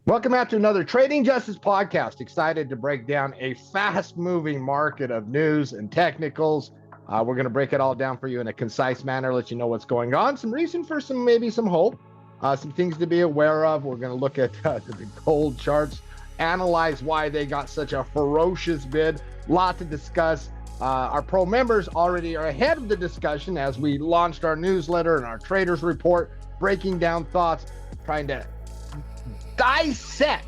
Welcome out to another Trading Justice podcast. Excited to break down a fast-moving market of news and technicals. We're going to break it all down for you in a concise manner, let you know what's going on, some reason for maybe some hope, some things to be aware of. We're going to look at the gold charts, analyze why they got such a ferocious bid. Lot to discuss. Our pro members already are ahead of the discussion as we launched our newsletter and our traders report, breaking down thoughts, trying to dissect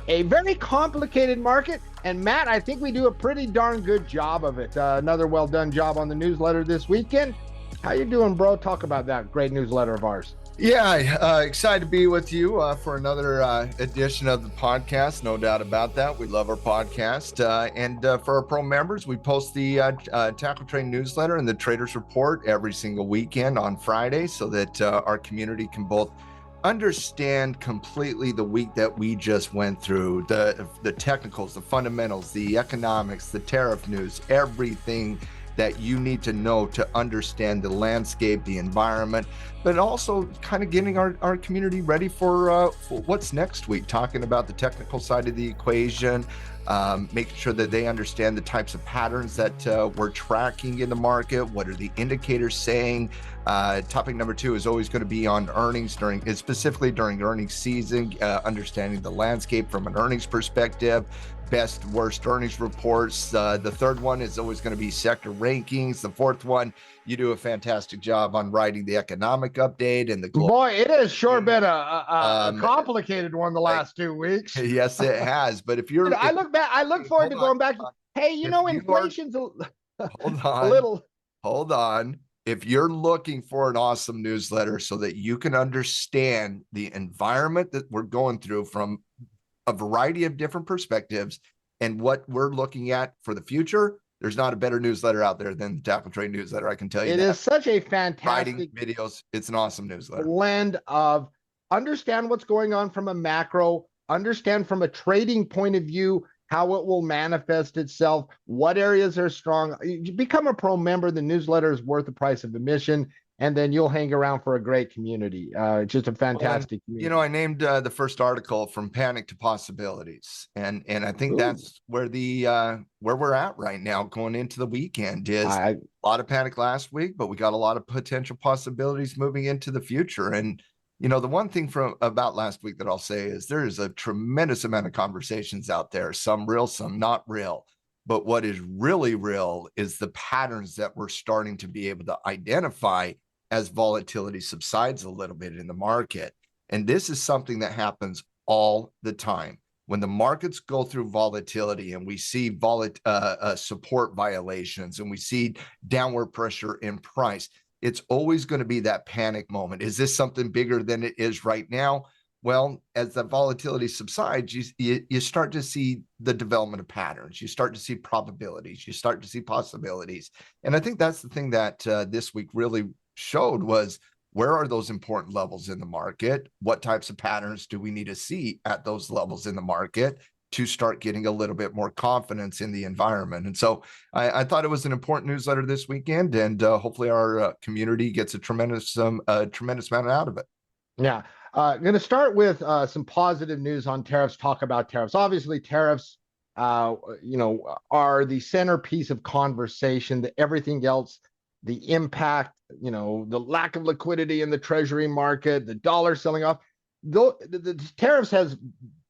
a very complicated market. And Matt, I think we do a pretty darn good job of it. Another well done job on the newsletter this weekend. How you doing, bro? Talk about that great newsletter of ours. Yeah, excited to be with you for another edition of the podcast. No doubt about that. We love our podcast. And for our pro members, we post the Tackle Trade newsletter and the Traders Report every single weekend on Friday so that our community can both understand completely the week that we just went through, the technicals, the fundamentals, the economics, the tariff news, everything that you need to know to understand the landscape, the environment, but also kind of getting our community ready for what's next week, talking about the technical side of the equation, making sure that they understand the types of patterns that we're tracking in the market. What are the indicators saying? Topic number 2 is always going to be on earnings specifically during earnings season, understanding the landscape from an earnings perspective, best, worst earnings reports. The third one is always going to be sector rankings. The fourth one, you do a fantastic job on writing the economic update and the global. Boy, it has sure been a complicated one the last 2 weeks. Yes, it has. But if you're, I look forward to going back. Hey, inflation's Hold on. If you're looking for an awesome newsletter so that you can understand the environment that we're going through from a variety of different perspectives and what we're looking at for the future, there's not a better newsletter out there than the Tackle Trade newsletter. I can tell you it is such a fantastic writing videos. It's an awesome newsletter. Blend of understand what's going on from a macro, understand from a trading point of view how it will manifest itself, what areas are strong. You become a pro member, the newsletter is worth the price of admission, and then you'll hang around for a great community. It's just a fantastic community. I named the first article From Panic to Possibilities, and I think that's where where we're at right now going into the weekend. Is a lot of panic last week, but we got a lot of potential possibilities moving into the future. And the one thing about last week that I'll say is there is a tremendous amount of conversations out there, some real, some not real. But what is really real is the patterns that we're starting to be able to identify as volatility subsides a little bit in the market. And this is something that happens all the time. When the markets go through volatility and we see support violations and we see downward pressure in price, it's always going to be that panic moment. Is this something bigger than it is right now? Well, as the volatility subsides, you start to see the development of patterns. You start to see probabilities. You start to see possibilities. And I think that's the thing that this week really showed was, where are those important levels in the market? What types of patterns do we need to see at those levels in the market to start getting a little bit more confidence in the environment? And so I thought it was an important newsletter this weekend, and hopefully our community gets a tremendous amount out of it. Yeah. I'm going to start with some positive news on tariffs, talk about tariffs. Obviously, tariffs, are the centerpiece of conversation. Everything else, the impact, the lack of liquidity in the treasury market, the dollar selling off, the tariffs has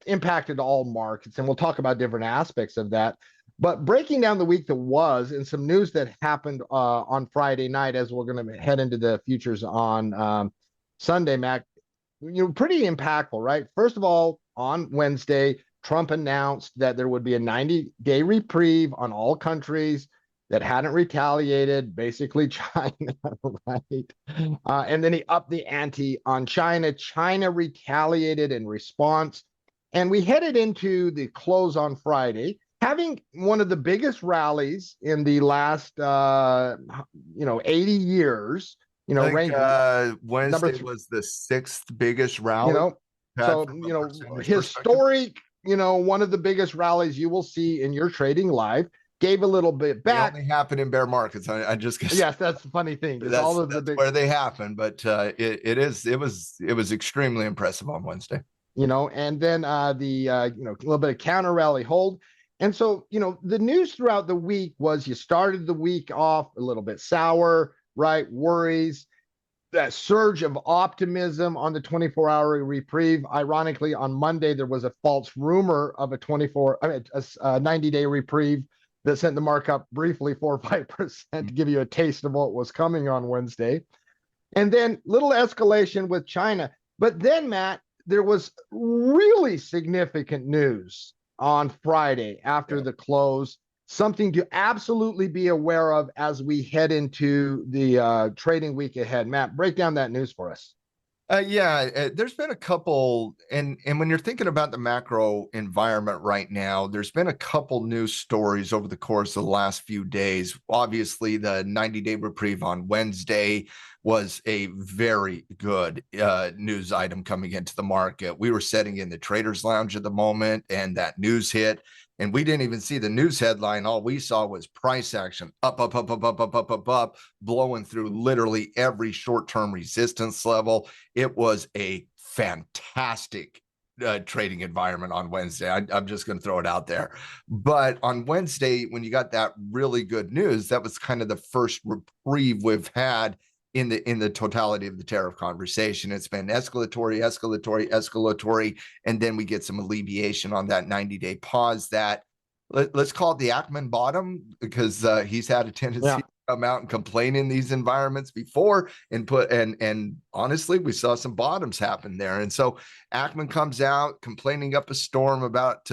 impacted all markets, and we'll talk about different aspects of that. But breaking down the week that was, and some news that happened on Friday night, as we're going to head into the futures on Sunday, Mac, pretty impactful, right? First of all, on Wednesday, Trump announced that there would be a 90-day reprieve on all countries that hadn't retaliated, basically China, right? And then he upped the ante on China. China retaliated in response. And we headed into the close on Friday, having one of the biggest rallies in the last, 80 years. Wednesday was the 6th biggest rally. Historic, one of the biggest rallies you will see in your trading life. Gave a little bit back. They only happen in bear markets. Yes, that's the funny thing. That's where they happen, but it was extremely impressive on Wednesday. and then a little bit of counter rally hold. And so, the news throughout the week was you started the week off a little bit sour, right? Worries, that surge of optimism on the 24-hour reprieve. Ironically, on Monday, there was a false rumor of a 90-day reprieve that sent the mark up briefly 4 or 5% to give you a taste of what was coming on Wednesday. And then little escalation with China. But then, Matt, there was really significant news on Friday after the close, something to absolutely be aware of as we head into the trading week ahead. Matt, break down that news for us. There's been a couple, and when you're thinking about the macro environment right now, there's been a couple news stories over the course of the last few days. Obviously, the 90-day reprieve on Wednesday was a very good news item coming into the market. We were sitting in the traders lounge at the moment, and that news hit. And we didn't even see the news headline. All we saw was price action up, blowing through literally every short-term resistance level. It was a fantastic trading environment on Wednesday. I'm just going to throw it out there. But on Wednesday, when you got that really good news, that was kind of the first reprieve we've had in the totality of the tariff conversation. It's been escalatory, and then we get some alleviation on that 90-day pause that let's call it the Ackman bottom, because he's had a tendency to come out and complain in these environments before and honestly, we saw some bottoms happen there. And so Ackman comes out complaining up a storm about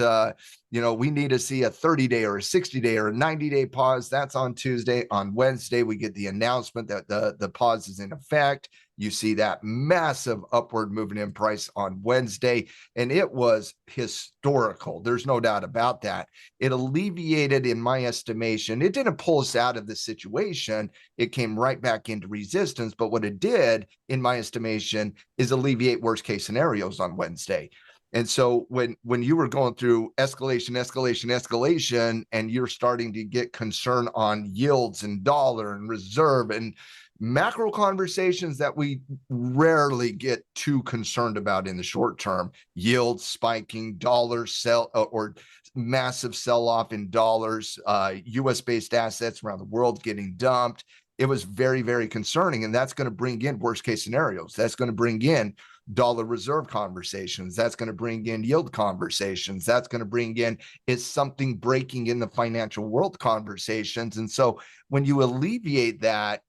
we need to see a 30-day or a 60-day or a 90-day pause. That's on Tuesday. On Wednesday, we get the announcement that the pause is in effect. You see that massive upward movement in price on Wednesday, and it was historical. There's no doubt about that. It alleviated, in my estimation, it didn't pull us out of the situation. It came right back into resistance, but what it did, in my estimation, is alleviate worst case scenarios on Wednesday. And so when you were going through escalation, and you're starting to get concern on yields and dollar and reserve and macro conversations that we rarely get too concerned about in the short term, yields spiking, dollar sell or massive sell-off in dollars, US based assets around the world getting dumped. It was very, very concerning. And that's going to bring in worst case scenarios. That's going to bring in dollar reserve conversations. That's going to bring in yield conversations. That's going to bring in, is something breaking in the financial world conversations. And so when you alleviate that,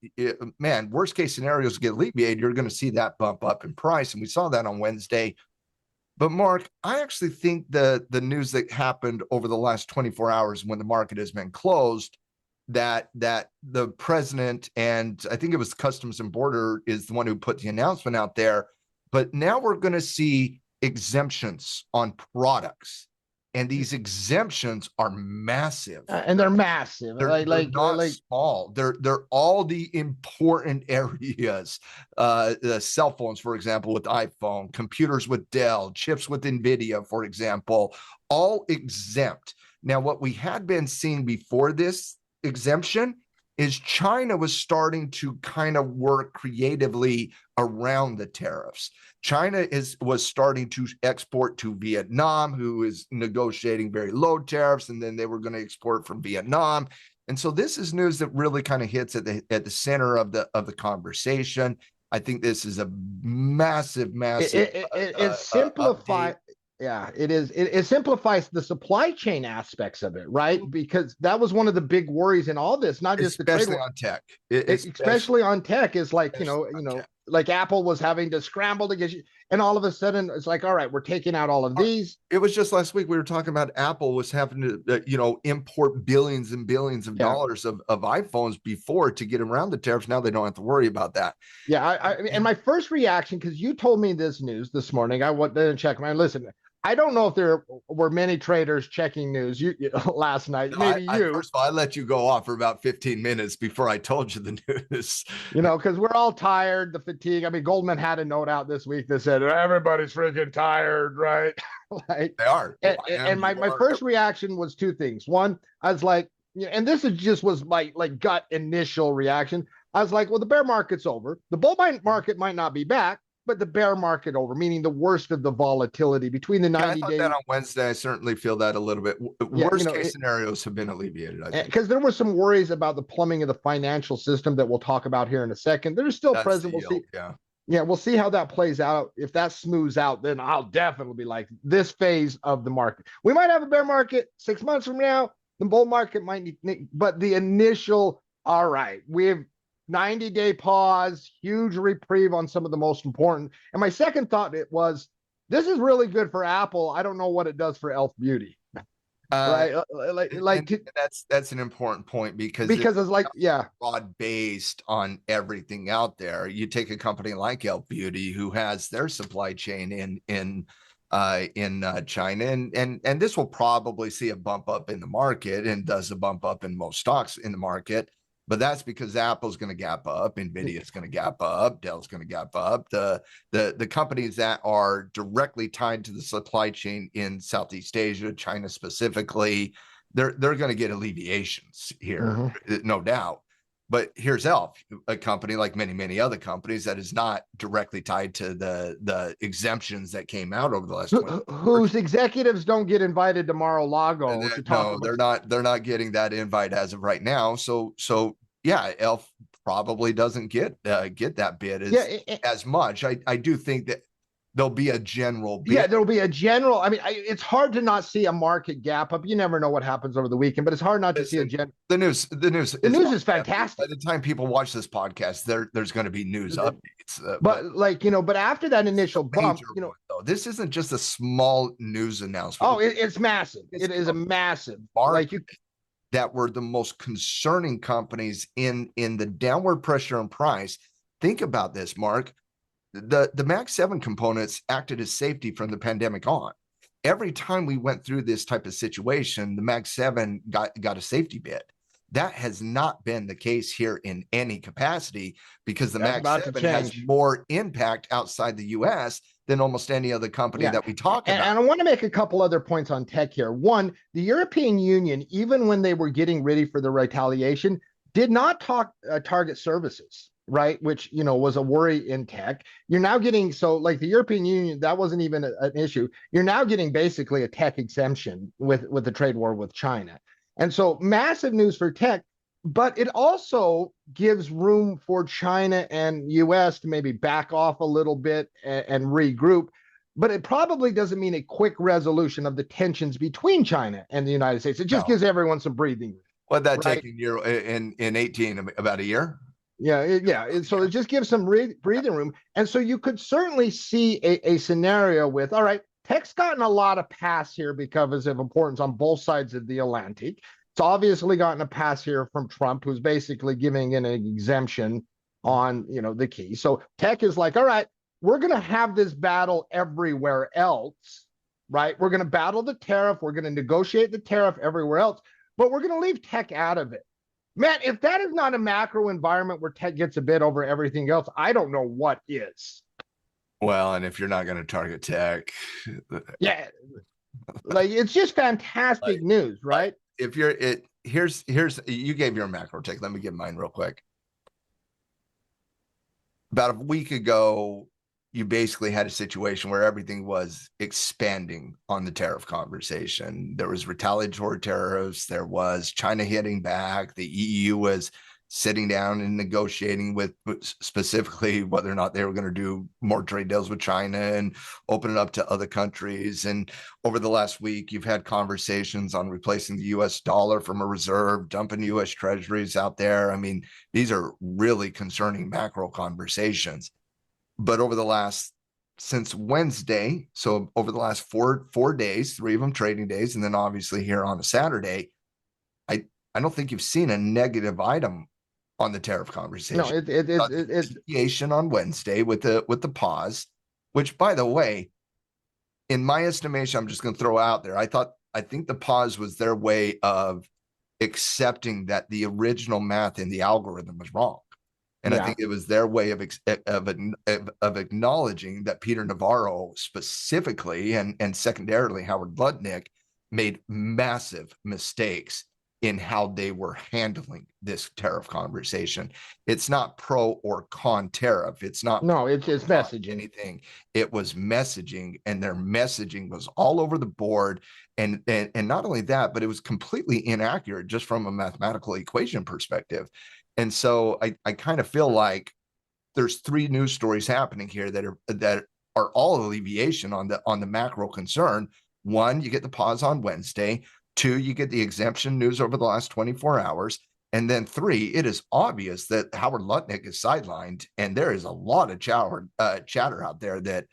worst case scenarios get alleviated, you're going to see that bump up in price. And we saw that on Wednesday. But Mark, I actually think the news that happened over the last 24 hours when the market has been closed, that the president, and I think it was Customs and Border, is the one who put the announcement out there. But now we're going to see exemptions on products, and these exemptions are massive. And they're massive. They're not small. They're all the important areas. The cell phones, for example, with iPhone, computers with Dell, chips with NVIDIA, for example, all exempt. Now, what we had been seeing before this exemption is China was starting to kind of work creatively around the tariffs. China was starting to export to Vietnam, who is negotiating very low tariffs, and then they were going to export from Vietnam. And so this is news that really kind of hits at the center of the conversation. I think this is a massive. It simplifies. Yeah, it is. It simplifies the supply chain aspects of it, right? Because that was one of the big worries in all this, not just especially the trade on tech. Especially on tech is like, like Apple was having to scramble to get you, and all of a sudden it's like, all right, we're taking out all of these. It was just last week we were talking about Apple was having to, import billions and billions of dollars of iPhones before to get around the tariffs. Now they don't have to worry about that. Yeah, and my first reaction, because you told me this news this morning, I went and checked. Listen, I don't know if there were many traders checking news last night. Maybe you. First of all, I let you go off for about 15 minutes before I told you the news. Because we're all tired, the fatigue. I mean, Goldman had a note out this week that said everybody's freaking tired, right? They are. And my first reaction was two things. One, I was like, and this was my gut initial reaction. I was like, well, the bear market's over. The bull market might not be back, but the bear market over, meaning the worst of the volatility between the 90 I thought days. that on Wednesday. I certainly feel that a little bit. Worst case scenarios have been alleviated, I think. Because there were some worries about the plumbing of the financial system that we'll talk about here in a second. They're still present. We'll see. Yeah, we'll see how that plays out. If that smooths out, then I'll definitely be like, this phase of the market. We might have a bear market 6 months from now. The bull market might need, but the initial, all right, we have 90-day pause, huge reprieve on some of the most important. And my second thought was, this is really good for Apple. I don't know what it does for Elf Beauty. Right, that's an important point because it's like, yeah, broad based on everything out there. You take a company like Elf Beauty, who has their supply chain in China, and this will probably see a bump up in the market, and does a bump up in most stocks in the market. But that's because Apple's going to gap up, Nvidia's going to gap up, Dell's going to gap up. The companies that are directly tied to the supply chain in Southeast Asia, China specifically, they're going to get alleviations here, no doubt. But here's Elf, a company like many other companies that is not directly tied to the exemptions that came out over the last 20 years. Whose executives don't get invited to Mar-a-Lago to talk about. They're not getting that invite as of right now. So yeah, Elf probably doesn't get that bid as much. I do think that there'll be a general bid. Yeah, there'll be a general. I mean, it's hard to not see a market gap up. You never know what happens over the weekend, but it's hard not to see a general. The news is fantastic. By the time people watch this podcast, there's going to be news updates. But after that initial bump, though, this isn't just a small news announcement. Oh, it's massive. It is a massive. That were the most concerning companies in the downward pressure on price. Think about this, Mark. The Max 7 components acted as safety from the pandemic on. Every time we went through this type of situation, the Max 7 got a safety bid. That has not been the case here in any capacity, because the Max 7 has more impact outside the US than almost any other company that we talk about. And I want to make a couple other points on tech here. One, the European Union, even when they were getting ready for the retaliation, did not target services, right? Which, was a worry in tech. You're now getting, the European Union, that wasn't even an issue. You're now getting basically a tech exemption with the trade war with China. And so massive news for tech, but it also gives room for China and US to maybe back off a little bit and regroup. But it probably doesn't mean a quick resolution of the tensions between China and the United States. It just gives everyone some breathing room. What that taking year in 18, about a year? Yeah. So it just gives some breathing room. And so you could certainly see a scenario with, all right, tech's gotten a lot of pass here because of importance on both sides of the Atlantic. It's obviously gotten a pass here from Trump, who's basically giving an exemption on, the key. So tech is like, all right, we're going to have this battle everywhere else, right? We're going to battle the tariff. We're going to negotiate the tariff everywhere else, but we're going to leave tech out of it. Man, if that is not a macro environment where tech gets a bid over everything else, I don't know what is. Well, and if you're not going to target tech, it's just fantastic news, right? If here's you gave your macro take. Let me give mine real quick. About a week ago, you basically had a situation where everything was expanding on the tariff conversation. There was retaliatory tariffs. There was China hitting back. The EU was sitting down and negotiating with specifically whether or not they were going to do more trade deals with China and open it up to other countries. And over the last week, you've had conversations on replacing the US dollar from a reserve, dumping US treasuries out there. I mean, these are really concerning macro conversations. But since Wednesday, so over the last four days, 3 of them trading days, and then obviously here on a Saturday, I don't think you've seen a negative item on the tariff conversation. No, it's on Wednesday with the pause, which, by the way, in my estimation, I'm just going to throw out there. I think the pause was their way of accepting that the original math in the algorithm was wrong. And I think it was their way of acknowledging that Peter Navarro specifically and secondarily Howard Lutnick made massive mistakes in how they were handling this tariff conversation. It's not pro or con tariff. It's not it's messaging. Anything. It was messaging, and their messaging was all over the board. And not only that, but it was completely inaccurate just from a mathematical equation perspective. And so I kind of feel like there's three news stories happening here that are all alleviation on the macro concern. One, you get the pause on Wednesday. Two, you get the exemption news over the last 24 hours. And then three, it is obvious that Howard Lutnick is sidelined, and there is a lot of chatter out there that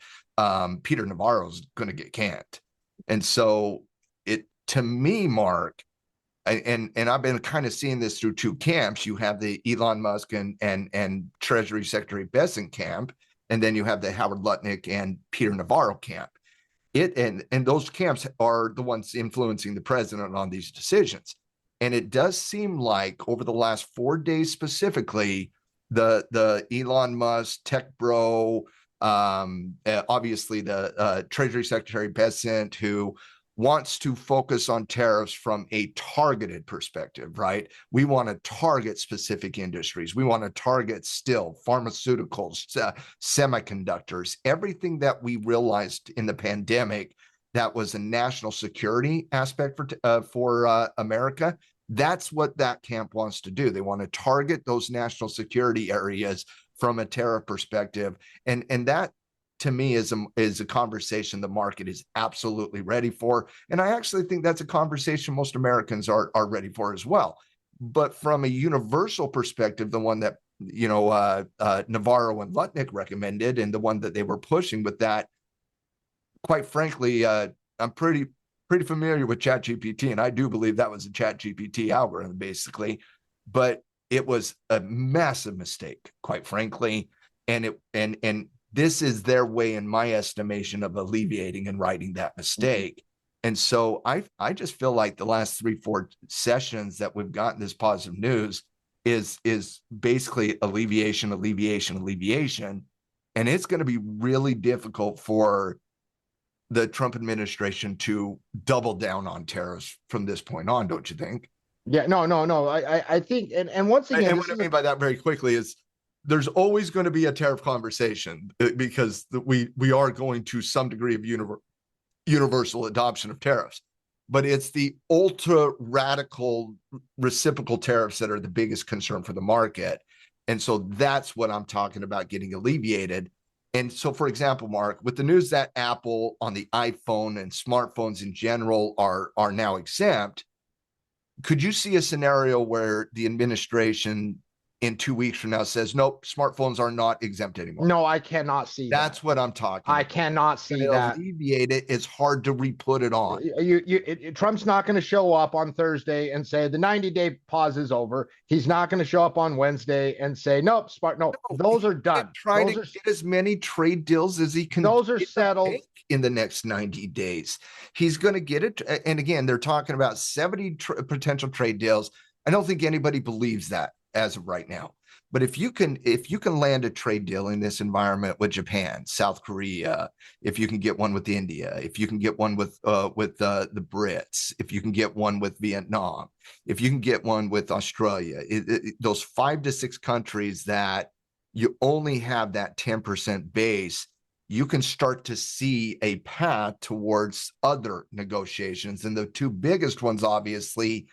Peter Navarro is going to get canned. And so to me, Mark, and I've been kind of seeing this through two camps. You have the Elon Musk and Treasury Secretary Bessent camp, and then you have the Howard Lutnick and Peter Navarro camp. And those camps are the ones influencing the president on these decisions. And it does seem like over the last 4 days specifically, the Elon Musk tech bro, obviously the Treasury Secretary Bessent, who wants to focus on tariffs from a targeted perspective, right? We want to target specific industries. We want to target still pharmaceuticals, semiconductors, everything that we realized in the pandemic that was a national security aspect for America. That's what that camp wants to do. They want to target those national security areas from a tariff perspective. And that, to me, is a conversation the market is absolutely ready for. And I actually think that's a conversation most Americans are ready for as well. But from a universal perspective, the one that, Navarro and Lutnick recommended, and the one that they were pushing with that, quite frankly, I'm pretty familiar with ChatGPT, and I do believe that was a ChatGPT algorithm, basically. But it was a massive mistake, quite frankly. And this is their way, in my estimation, of alleviating and righting that mistake. Mm-hmm. And so I just feel like the last 3-4 sessions that we've gotten this positive news is basically alleviation. And it's going to be really difficult for the Trump administration to double down on tariffs from this point on, don't you think? Yeah, no. I think, and once again, and what I mean by that very quickly is there's always going to be a tariff conversation, because we are going to some degree of universal adoption of tariffs. But it's the ultra radical reciprocal tariffs that are the biggest concern for the market. And so that's what I'm talking about getting alleviated. And so, for example, Mark, with the news that Apple on the iPhone and smartphones in general are now exempt, could you see a scenario where the administration in 2 weeks from now says, nope, smartphones are not exempt anymore? No, I cannot see that. That's what I'm talking about. I cannot see that. Alleviate it. It's hard to re-put it on. Trump's not going to show up on Thursday and say the 90-day pause is over. He's not going to show up on Wednesday and say, nope, those are done. Trying to get as many trade deals as he can. Those are settled in the next 90 days. He's going to get it. And again, they're talking about 70 potential trade deals. I don't think anybody believes that as of right now. But if you can land a trade deal in this environment with Japan, South Korea, if you can get one with India, if you can get one with the Brits, if you can get one with Vietnam, if you can get one with Australia, those 5 to 6 countries that you only have that 10% base, you can start to see a path towards other negotiations. And the two biggest ones, obviously,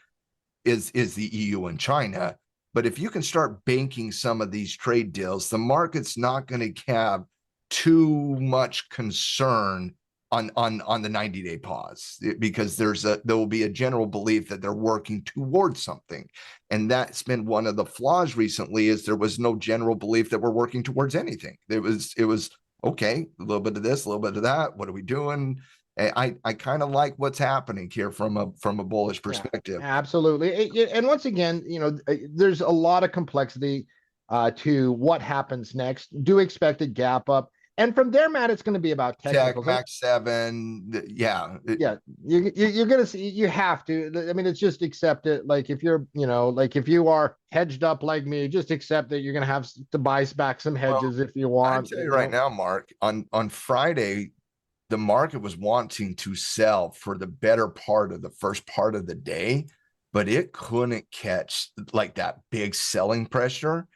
is the EU and China. But if you can start banking some of these trade deals, the market's not going to have too much concern on the 90-day pause, because there will be a general belief that they're working towards something. And that's been one of the flaws recently, is there was no general belief that we're working towards anything. It was okay, a little bit of this, a little bit of that. What are we doing? I kind of like what's happening here from a bullish perspective. Yeah, absolutely. And once again, there's a lot of complexity to what happens next. Do expect a gap up. And from there, Matt, it's going to be about technicals. Max 7, yeah. Yeah, you're going to see, you have to. I mean, it's just accept it. Like if you're, if you are hedged up like me, just accept that you're going to have to buy back some hedges if you want. I'll tell you right now, Mark, on Friday, the market was wanting to sell for the better part of the first part of the day. but it couldn't catch like that big selling pressure.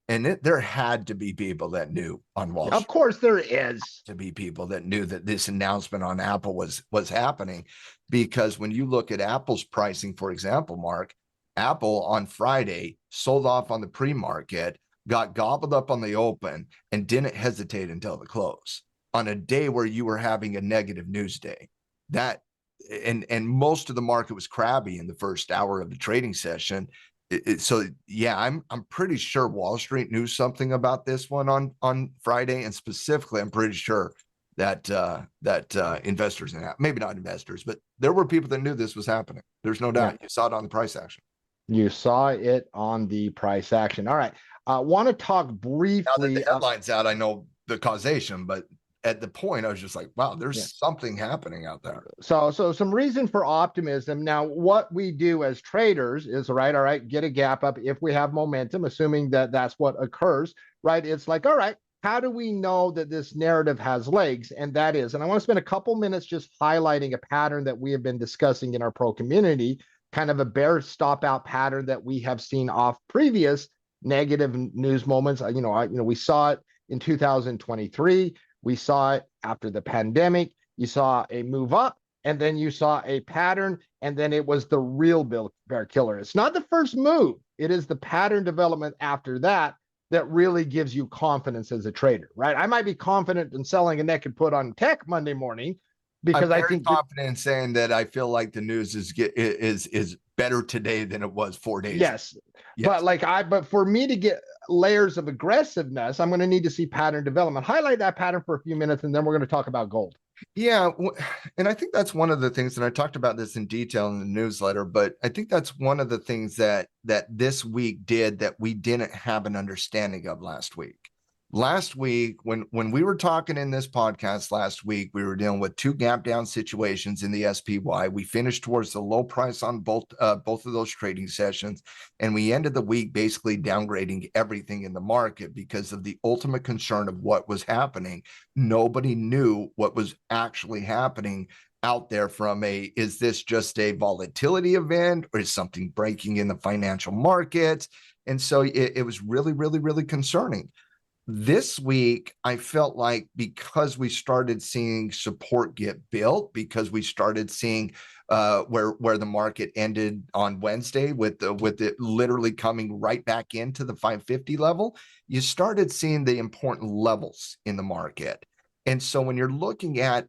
And there had to be people that knew on Wall Street. Of course there is. To be people that knew that this announcement on Apple was happening, because when you look at Apple's pricing, for example, Mark, Apple on Friday sold off on the pre-market, got gobbled up on the open, and didn't hesitate until the close on a day where you were having a negative news day. And most of the market was crabby in the first hour of the trading session. So yeah, I'm pretty sure Wall Street knew something about this one on Friday, and specifically, I'm pretty sure that investors, and maybe not investors, but there were people that knew this was happening. There's no doubt. You saw it on the price action. You saw it on the price action. All right, want to talk briefly. Now that the headline's out, I know the causation, but at the point, I was just like, wow, there's something happening out there. So some reason for optimism. Now, what we do as traders is, all right, get a gap up if we have momentum, assuming that that's what occurs, right? It's like, all right, how do we know that this narrative has legs? And that is, and I want to spend a couple minutes just highlighting a pattern that we have been discussing in our pro community, kind of a bear stop out pattern that we have seen off previous negative news moments. We saw it in 2023. We saw it after the pandemic. You saw a move up, and then you saw a pattern, and then it was the real bear killer. It's not the first move. It is the pattern development after that that really gives you confidence as a trader, right? I might be confident in selling a naked put on tech Monday morning because I think confident in saying that I feel like the news is better today than it was 4 days. Yes. But for me to get layers of aggressiveness, I'm going to need to see pattern development. Highlight that pattern for a few minutes, and then we're going to talk about gold. Yeah, and I think that's one of the things, and I talked about this in detail in the newsletter, but I think that's one of the things that this week did that we didn't have an understanding of last week. Last week, when we were talking in this podcast last week, we were dealing with two gap down situations in the SPY. We finished towards the low price on both of those trading sessions, and we ended the week basically downgrading everything in the market because of the ultimate concern of what was happening. Nobody knew what was actually happening out there from is this just a volatility event, or is something breaking in the financial markets? And so it was really, really, really concerning. This week, I felt like because we started seeing support get built, because we started seeing where the market ended on Wednesday with it literally coming right back into the 550 level, you started seeing the important levels in the market. And so when you're looking at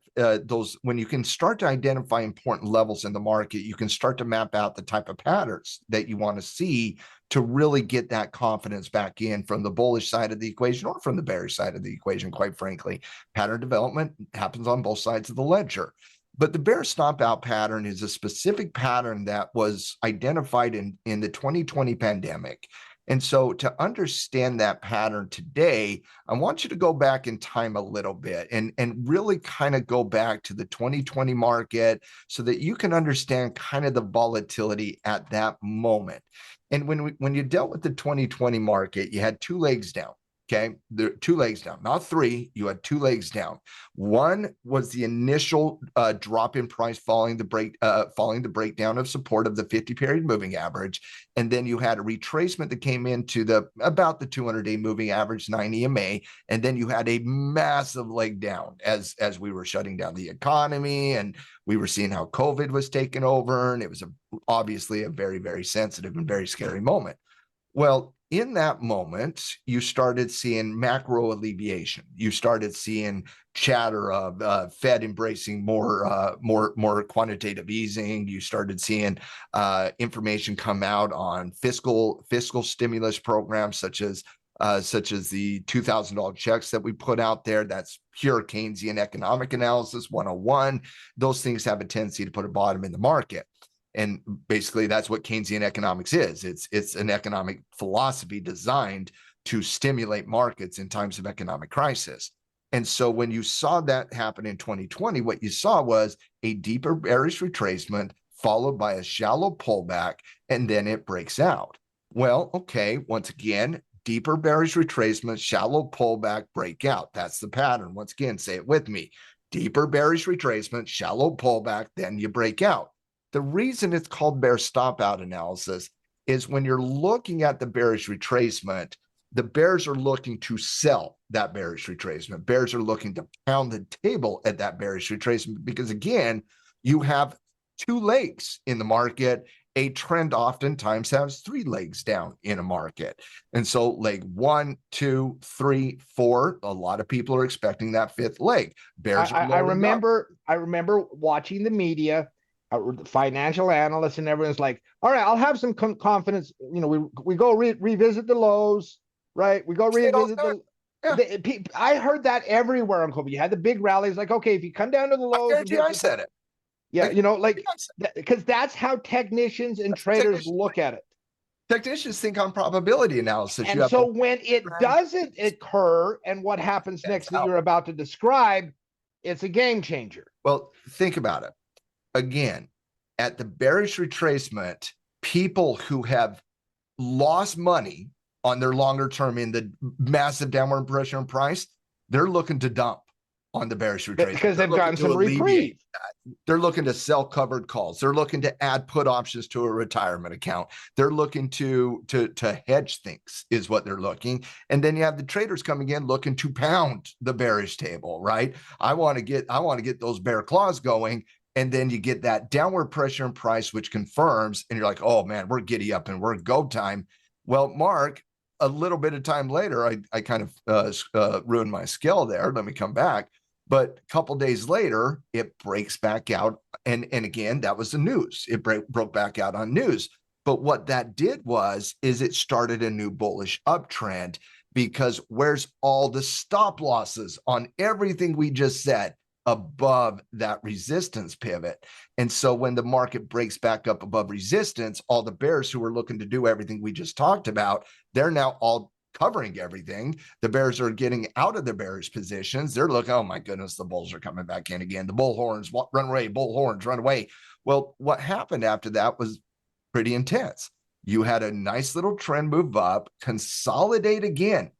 when you can start to identify important levels in the market, you can start to map out the type of patterns that you want to see to really get that confidence back in from the bullish side of the equation or from the bearish side of the equation, quite frankly. Pattern development happens on both sides of the ledger. But the bear stomp out pattern is a specific pattern that was identified in the 2020 pandemic. And so to understand that pattern today, I want you to go back in time a little bit and really kind of go back to the 2020 market so that you can understand kind of the volatility at that moment. And when you dealt with the 2020 market, you had two legs down. Okay, there are two legs down, not three. You had two legs down. One was the initial drop in price following the breakdown of support of the 50-period moving average, and then you had a retracement that came into about the 200-day moving average, 9 EMA, and then you had a massive leg down as we were shutting down the economy and we were seeing how COVID was taking over, and it was obviously a very, very sensitive and very scary moment. Well, in that moment, you started seeing macro alleviation. You started seeing chatter of Fed embracing more quantitative easing. You started seeing information come out on fiscal stimulus programs such as the $2,000 checks that we put out there. That's pure Keynesian economic analysis 101. Those things have a tendency to put a bottom in the market. And basically, that's what Keynesian economics is. It's an economic philosophy designed to stimulate markets in times of economic crisis. And so when you saw that happen in 2020, what you saw was a deeper bearish retracement followed by a shallow pullback, and then it breaks out. Well, okay, once again, deeper bearish retracement, shallow pullback, breakout. That's the pattern. Once again, say it with me. Deeper bearish retracement, shallow pullback, then you break out. The reason it's called bear stop out analysis is when you're looking at the bearish retracement, the bears are looking to sell that bearish retracement. Bears are looking to pound the table at that bearish retracement because, again, you have two legs in the market. A trend oftentimes has three legs down in a market. And so leg 1, 2, 3, 4, a lot of people are expecting that fifth leg. Bears are I remember watching the media, financial analysts, and everyone's like, all right, I'll have some confidence. You know, we go revisit the lows, right? We go revisit I heard that everywhere, Uncle. You had the big rallies, like, okay, if you come down to the lows, I said it. Yeah, you know, like, because that's how technicians and traders look at it. Technicians think on probability analysis. And so when it doesn't occur, and what happens next that you're about to describe, it's a game changer. Well, think about it. Again, at the bearish retracement, people who have lost money on their longer term in the massive downward pressure in price, they're looking to dump on the bearish retracement because they've gotten some reprieve. They're looking to sell covered calls. They're looking to add put options to a retirement account. They're looking to hedge things is what they're looking. And then you have the traders coming in looking to pound the bearish table, right? I want to get those bear claws going. And then you get that downward pressure in price, which confirms, and you're like, oh man, we're giddy up and we're go time. Well, Mark, a little bit of time later, I kind of ruined my skill there. Let me come back. But a couple days later, it breaks back out. And again, that was the news. It broke back out on news. But what that did is it started a new bullish uptrend, because where's all the stop losses on everything we just said above that resistance pivot? And so when the market breaks back up above resistance, all the bears who are looking to do everything we just talked about, they're now all covering everything. The bears are getting out of their bearish positions. They're looking, oh my goodness, the bulls are coming back in again. The bull horns, run away, bull horns, run away. Well, what happened after that was pretty intense. You had a nice little trend move up, consolidate again,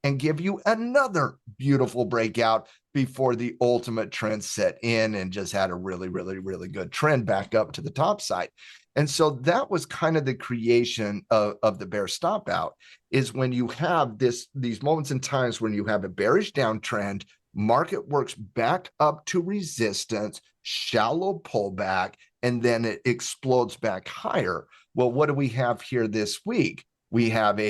and give you another beautiful breakout before the ultimate trend set in and just had a really, really, really good trend back up to the top side. And so that was kind of the creation of the bear stop out, is when you have these moments in times when you have a bearish downtrend, market works back up to resistance, shallow pullback, and then it explodes back higher. Well, what do we have here this week? We have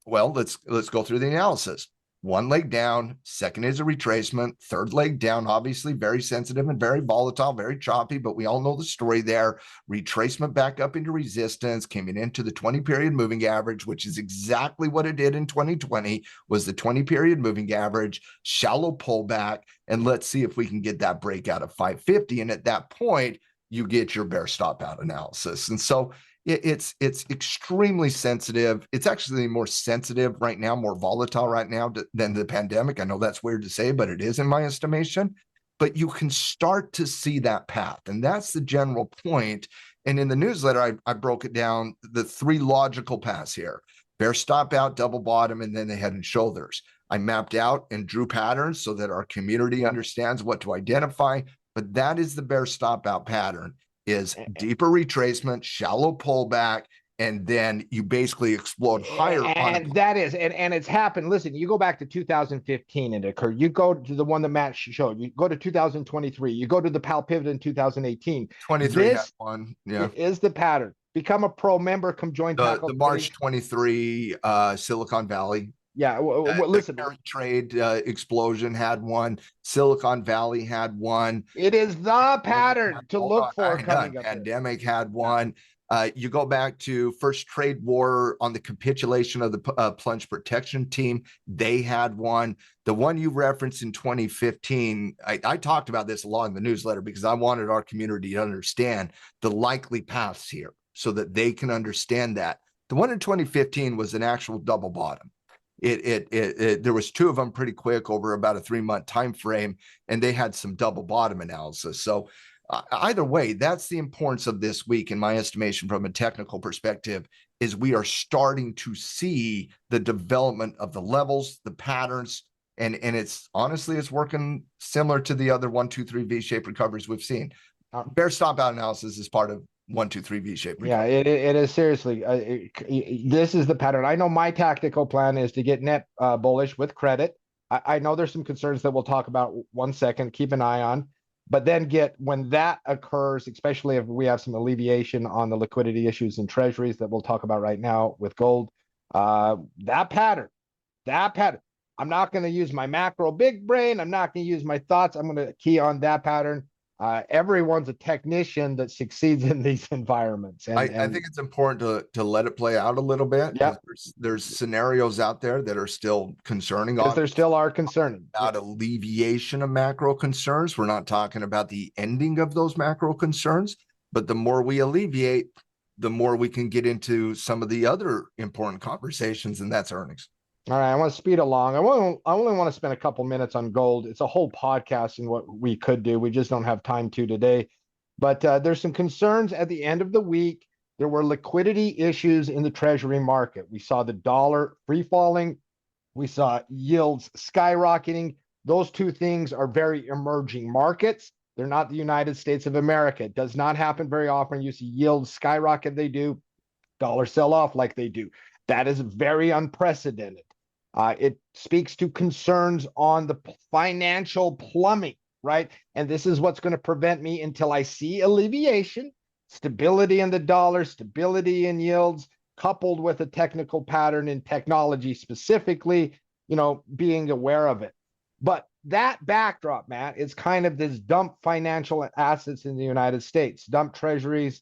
let's go through the analysis. One leg down, second is a retracement, third leg down, obviously very sensitive and very volatile, very choppy, but we all know the story there. Retracement back up into resistance, came into the 20-period moving average, which is exactly what it did in 2020, was the 20-period moving average, shallow pullback, and let's see if we can get that breakout of 550. And at that point, you get your bear stop out analysis. And so it's extremely sensitive. It's actually more sensitive right now, more volatile right now than the pandemic. I know that's weird to say, but it is in my estimation. But you can start to see that path. And that's the general point. And in the newsletter, I broke it down, the three logical paths here: bear stop out, double bottom, and then the head and shoulders. I mapped out and drew patterns so that our community understands what to identify. But that is the bear stop out pattern, is deeper retracement, shallow pullback, and then you basically explode higher. And that is, and it's happened. Listen, you go back to 2015, it occurred. You go to the one that Matt showed. You go to 2023. You go to the PAL pivot in 2018. 23 this one, yeah, is the pattern. Become a pro member. Come join the March 23 Silicon Valley. Yeah, listen. The trade explosion had one. Silicon Valley had one. It is the pattern to look for coming up. Pandemic had one. You go back to first trade war on the capitulation of the plunge protection team. They had one. The one you referenced in 2015, I talked about this along the newsletter because I wanted our community to understand the likely paths here so that they can understand that. The one in 2015 was an actual double bottom. There was two of them pretty quick over about a 3-month time frame, and they had some double bottom analysis. So either way, that's the importance of this week, in my estimation, from a technical perspective, is we are starting to see the development of the levels, the patterns, and it's honestly, it's working similar to the other 1, 2, 3 V-shaped recoveries we've seen. bear stop out analysis is part of 1, 2, 3 V-shape. Yeah, it is seriously. This is the pattern. I know my tactical plan is to get net bullish with credit. I know there's some concerns that we'll talk about 1 second. Keep an eye on, but then when that occurs, especially if we have some alleviation on the liquidity issues in treasuries that we'll talk about right now with gold. That pattern. I'm not going to use my macro big brain. I'm not going to use my thoughts. I'm going to key on that pattern. Everyone's a technician that succeeds in these environments. I think it's important to let it play out a little bit. Yeah, there's scenarios out there that are still concerning. Because there still are concerning. About alleviation of macro concerns. We're not talking about the ending of those macro concerns, but the more we alleviate, the more we can get into some of the other important conversations, and that's earnings. All right, I want to speed along. I only want to spend a couple minutes on gold. It's a whole podcast and what we could do. We just don't have time to today. But there's some concerns at the end of the week. There were liquidity issues in the treasury market. We saw the dollar free falling. We saw yields skyrocketing. Those two things are very emerging markets. They're not the United States of America. It does not happen very often. You see yields skyrocket, they do. Dollar sell off like they do. That is very unprecedented. It speaks to concerns on the financial plumbing, right? And this is what's going to prevent me until I see alleviation, stability in the dollar, stability in yields, coupled with a technical pattern in technology specifically, being aware of it. But that backdrop, Matt, is kind of this dump financial assets in the United States, dump treasuries,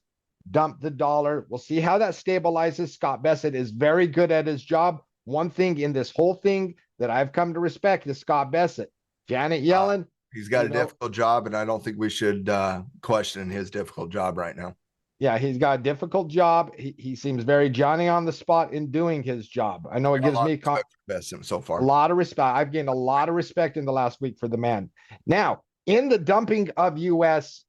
dump the dollar. We'll see how that stabilizes. Scott Bessent is very good at his job. One thing in this whole thing that I've come to respect is Scott Bessent. Janet Yellen. He's got a difficult job, and I don't think we should question his difficult job right now. Yeah, he's got a difficult job. He seems very Johnny on the spot in doing his job. I know it gives me Bessent so far. A lot of respect. I've gained a lot of respect in the last week for the man. Now, in the dumping of U.S.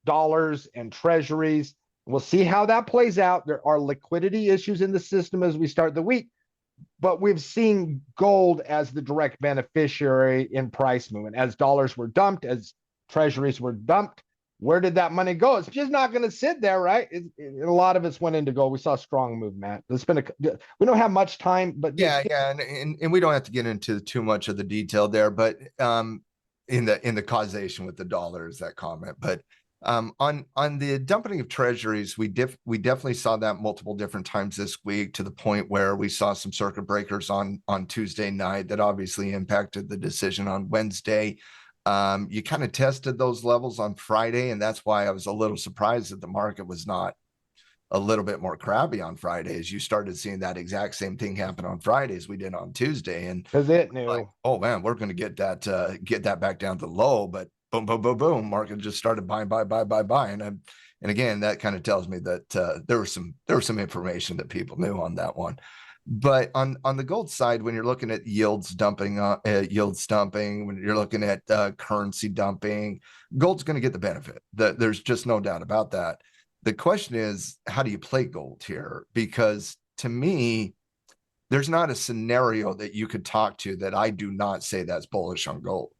dollars and treasuries, we'll see how that plays out. There are liquidity issues in the system as we start the week. But we've seen gold as the direct beneficiary in price movement. As dollars were dumped, as treasuries were dumped, where did that money go? It's just not going to sit there, right? A lot of it's went into gold. We saw a strong move, Matt. We don't have much time, but and we don't have to get into too much of the detail there. But in the causation with the dollar is that comment. But on the dumping of treasuries, we definitely saw that multiple different times this week, to the point where we saw some circuit breakers on Tuesday night that obviously impacted the decision on Wednesday. You kind of tested those levels on Friday, and that's why I was a little surprised that the market was not a little bit more crabby on Friday, as you started seeing that exact same thing happen on Friday as we did on Tuesday. And because it knew, like, oh man, we're going to get that back down to low, but boom, boom, boom, boom, market just started buying. And again, that kind of tells me that there was some information that people knew on that one. But on the gold side, when you're looking at yields dumping, when you're looking at currency dumping, gold's going to get the benefit. There's just no doubt about that. The question is, how do you play gold here? Because to me, there's not a scenario that you could talk to that I do not say that's bullish on gold.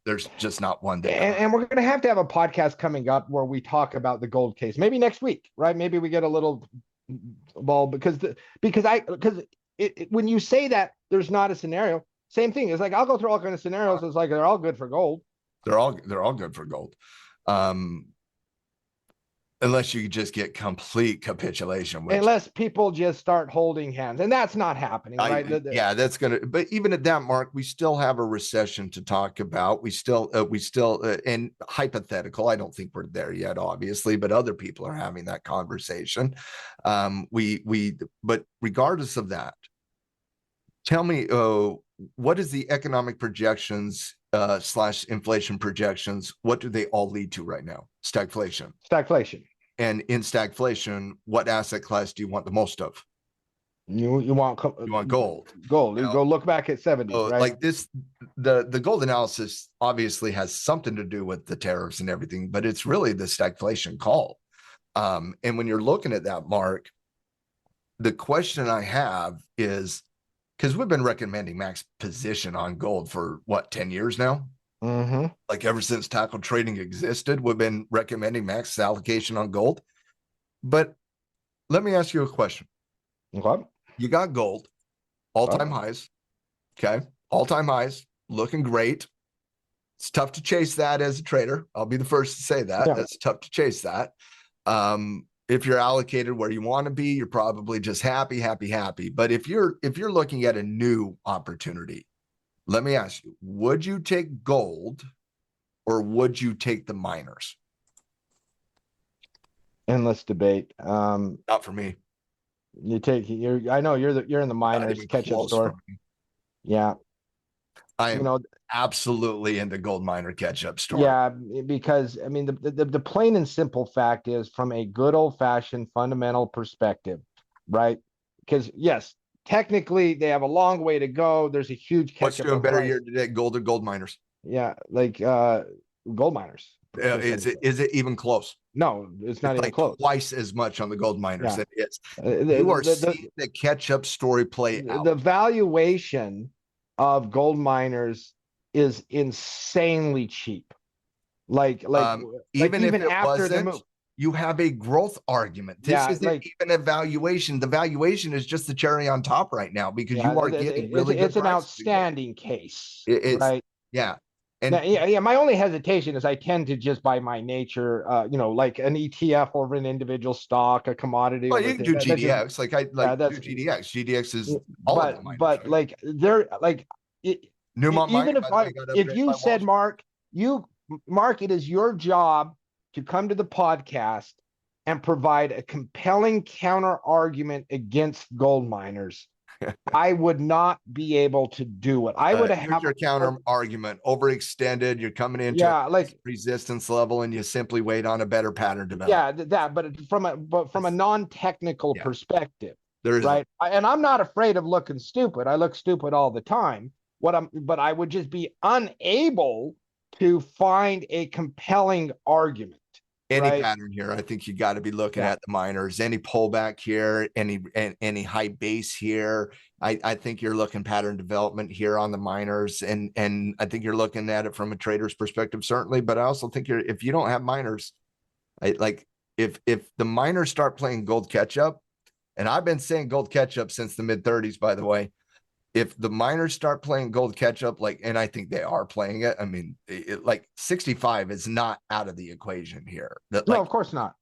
There's just not one. And we're going to have a podcast coming up where we talk about the gold case. Maybe next week, right? Maybe we get a little ball because when you say that there's not a scenario, same thing. It's like I'll go through all kinds of scenarios. It's like they're all good for gold. They're all good for gold. Unless you just get complete capitulation. Unless people just start holding hands. And that's not happening, right? Yeah, that's going to, but even at that mark, we still have a recession to talk about. We still, and hypothetical, I don't think we're there yet, obviously, but other people are having that conversation. But regardless of that, tell me, what is the economic projections / inflation projections? What do they all lead to right now? Stagflation. And in stagflation, what asset class do you want the most of? You want gold. Gold. You go look back at 70s, right? Like this, the gold analysis obviously has something to do with the tariffs and everything, but it's really the stagflation call. And when you're looking at that, Mark, the question I have is, because we've been recommending max position on gold for 10 years now? Like ever since tackle trading existed, we've been recommending max allocation on gold. But let me ask you a question. Okay. You got gold, all-time highs. Okay. All-time highs, looking great. It's tough to chase that as a trader. I'll be the first to say that. Yeah. That's tough to chase that. If you're allocated where you want to be, you're probably just happy. But if you're looking at a new opportunity, let me ask you, would you take gold or would you take the miners? Endless debate. Not for me. I know you're in the miners catch-up store. Yeah. I am absolutely into gold miner catch-up story. Yeah, because I mean the plain and simple fact is, from a good old-fashioned fundamental perspective, right? Because yes, technically they have a long way to go. There's a huge catch-up. What's doing better year today, gold or gold miners? Yeah, like gold miners. Is it even close? No, it's not even like close. Twice as much on the gold miners than it is. You are seeing the catch-up story play out. The valuation of gold miners is insanely cheap. Even if it after they move, you have a growth argument. This isn't even a valuation. The valuation is just the cherry on top right now, because you are getting really good. It's an outstanding case, right? Yeah. And my only hesitation is I tend to just, by my nature, like an ETF over an individual stock, a commodity. Well, you can do GDX. Do GDX. GDX is all of them. But like they're like, even if you said, Mark, it is your job to come to the podcast and provide a compelling counter argument against gold miners, I would not be able to do it. I would have your counter argument: overextended. You're coming into resistance level, and you simply wait on a better pattern development. Yeah, that. But from a non-technical perspective, right? And I'm not afraid of looking stupid. I look stupid all the time. But I would just be unable to find a compelling argument. Any pattern here, I think you got to be looking at the miners. Any pullback here, any high base here, I think you're looking pattern development here on the miners, and I think you're looking at it from a trader's perspective, certainly. But I also think if you don't have miners, if the miners start playing gold catch up, and I've been saying gold catch up since the mid-30s, by the way. If the miners start playing gold catch up, and I think they are playing it, I mean, 65 is not out of the equation here. No, of course not.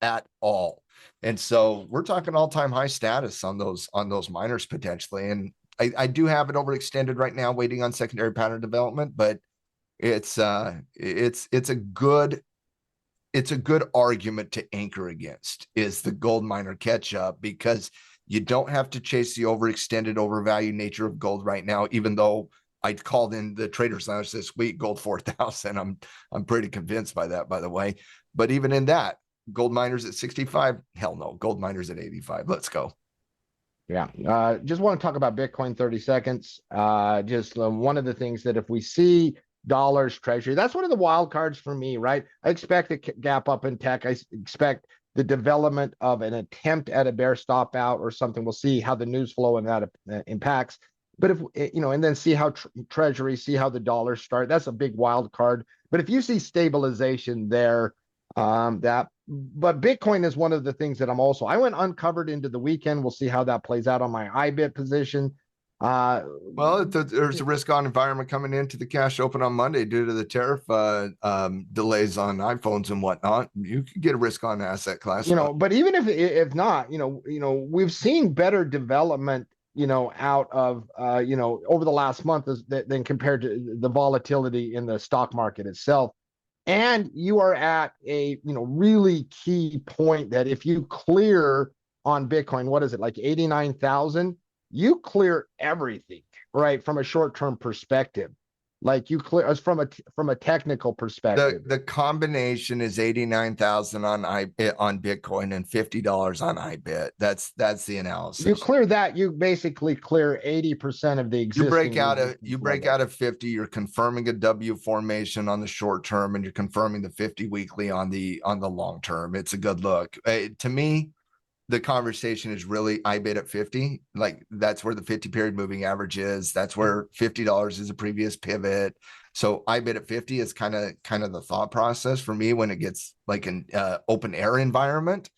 At all. And so we're talking all-time high status on those miners potentially. And I do have it overextended right now, waiting on secondary pattern development, but it's a good argument to anchor against is the gold miner catch up, because you don't have to chase the overextended, overvalued nature of gold right now, even though I called in the Traders Lounge this week, gold 4,000. I'm pretty convinced by that, by the way. But even in that, gold miners at 65, hell no, gold miners at 85. Let's go. Yeah. Just want to talk about Bitcoin 30 seconds. One of the things that if we see dollars treasury, that's one of the wild cards for me, right? I expect a gap up in tech. I expect the development of an attempt at a bear stop out or something. We'll see how the news flow and that impacts. But if and then see how treasury, see how the dollars start. That's a big wild card. But if you see stabilization there, but Bitcoin is one of the things that I went uncovered into the weekend. We'll see how that plays out on my IBIT position. There's a risk on environment coming into the cash open on Monday due to the tariff delays on iPhones and whatnot. You could get a risk on asset class. But even if not, we've seen better development, out of over the last month than compared to the volatility in the stock market itself. And you are at a really key point that if you clear on Bitcoin, what is it, like 89,000? You clear everything, right? From a short-term perspective, like you clear us from a technical perspective. The combination is 89,000 on Bitcoin and $50 on IBIT. That's the analysis. You clear that, you basically clear 80% of the existing. You break out of 50. You're confirming a W formation on the short term, and you're confirming the 50 weekly on the long term. It's a good look. To me, the conversation is really IBIT at 50. Like that's where the 50 period moving average is. That's where $50 is a previous pivot. So I bid at 50 is kind of the thought process for me when it gets like an open air environment.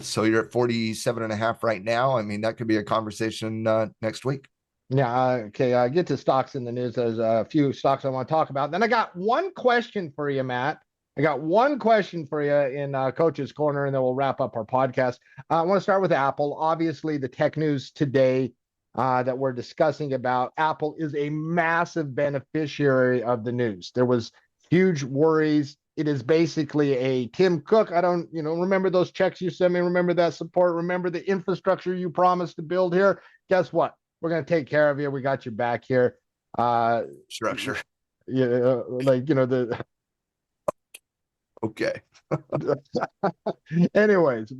So you're at 47.5 right now. I mean, that could be a conversation next week. Yeah. Okay. Get to stocks in the news. There's a few stocks I want to talk about. Then I got one question for you, Matt. I got one question for you in Coach's Corner, and then we'll wrap up our podcast. I want to start with Apple. Obviously, the tech news today that we're discussing about Apple is a massive beneficiary of the news. There was huge worries. It is basically a Tim Cook. I don't, remember those checks you sent me. Remember that support. Remember the infrastructure you promised to build here. Guess what? We're going to take care of you. We got your back here. Structure. Yeah, the. Okay. Anyways,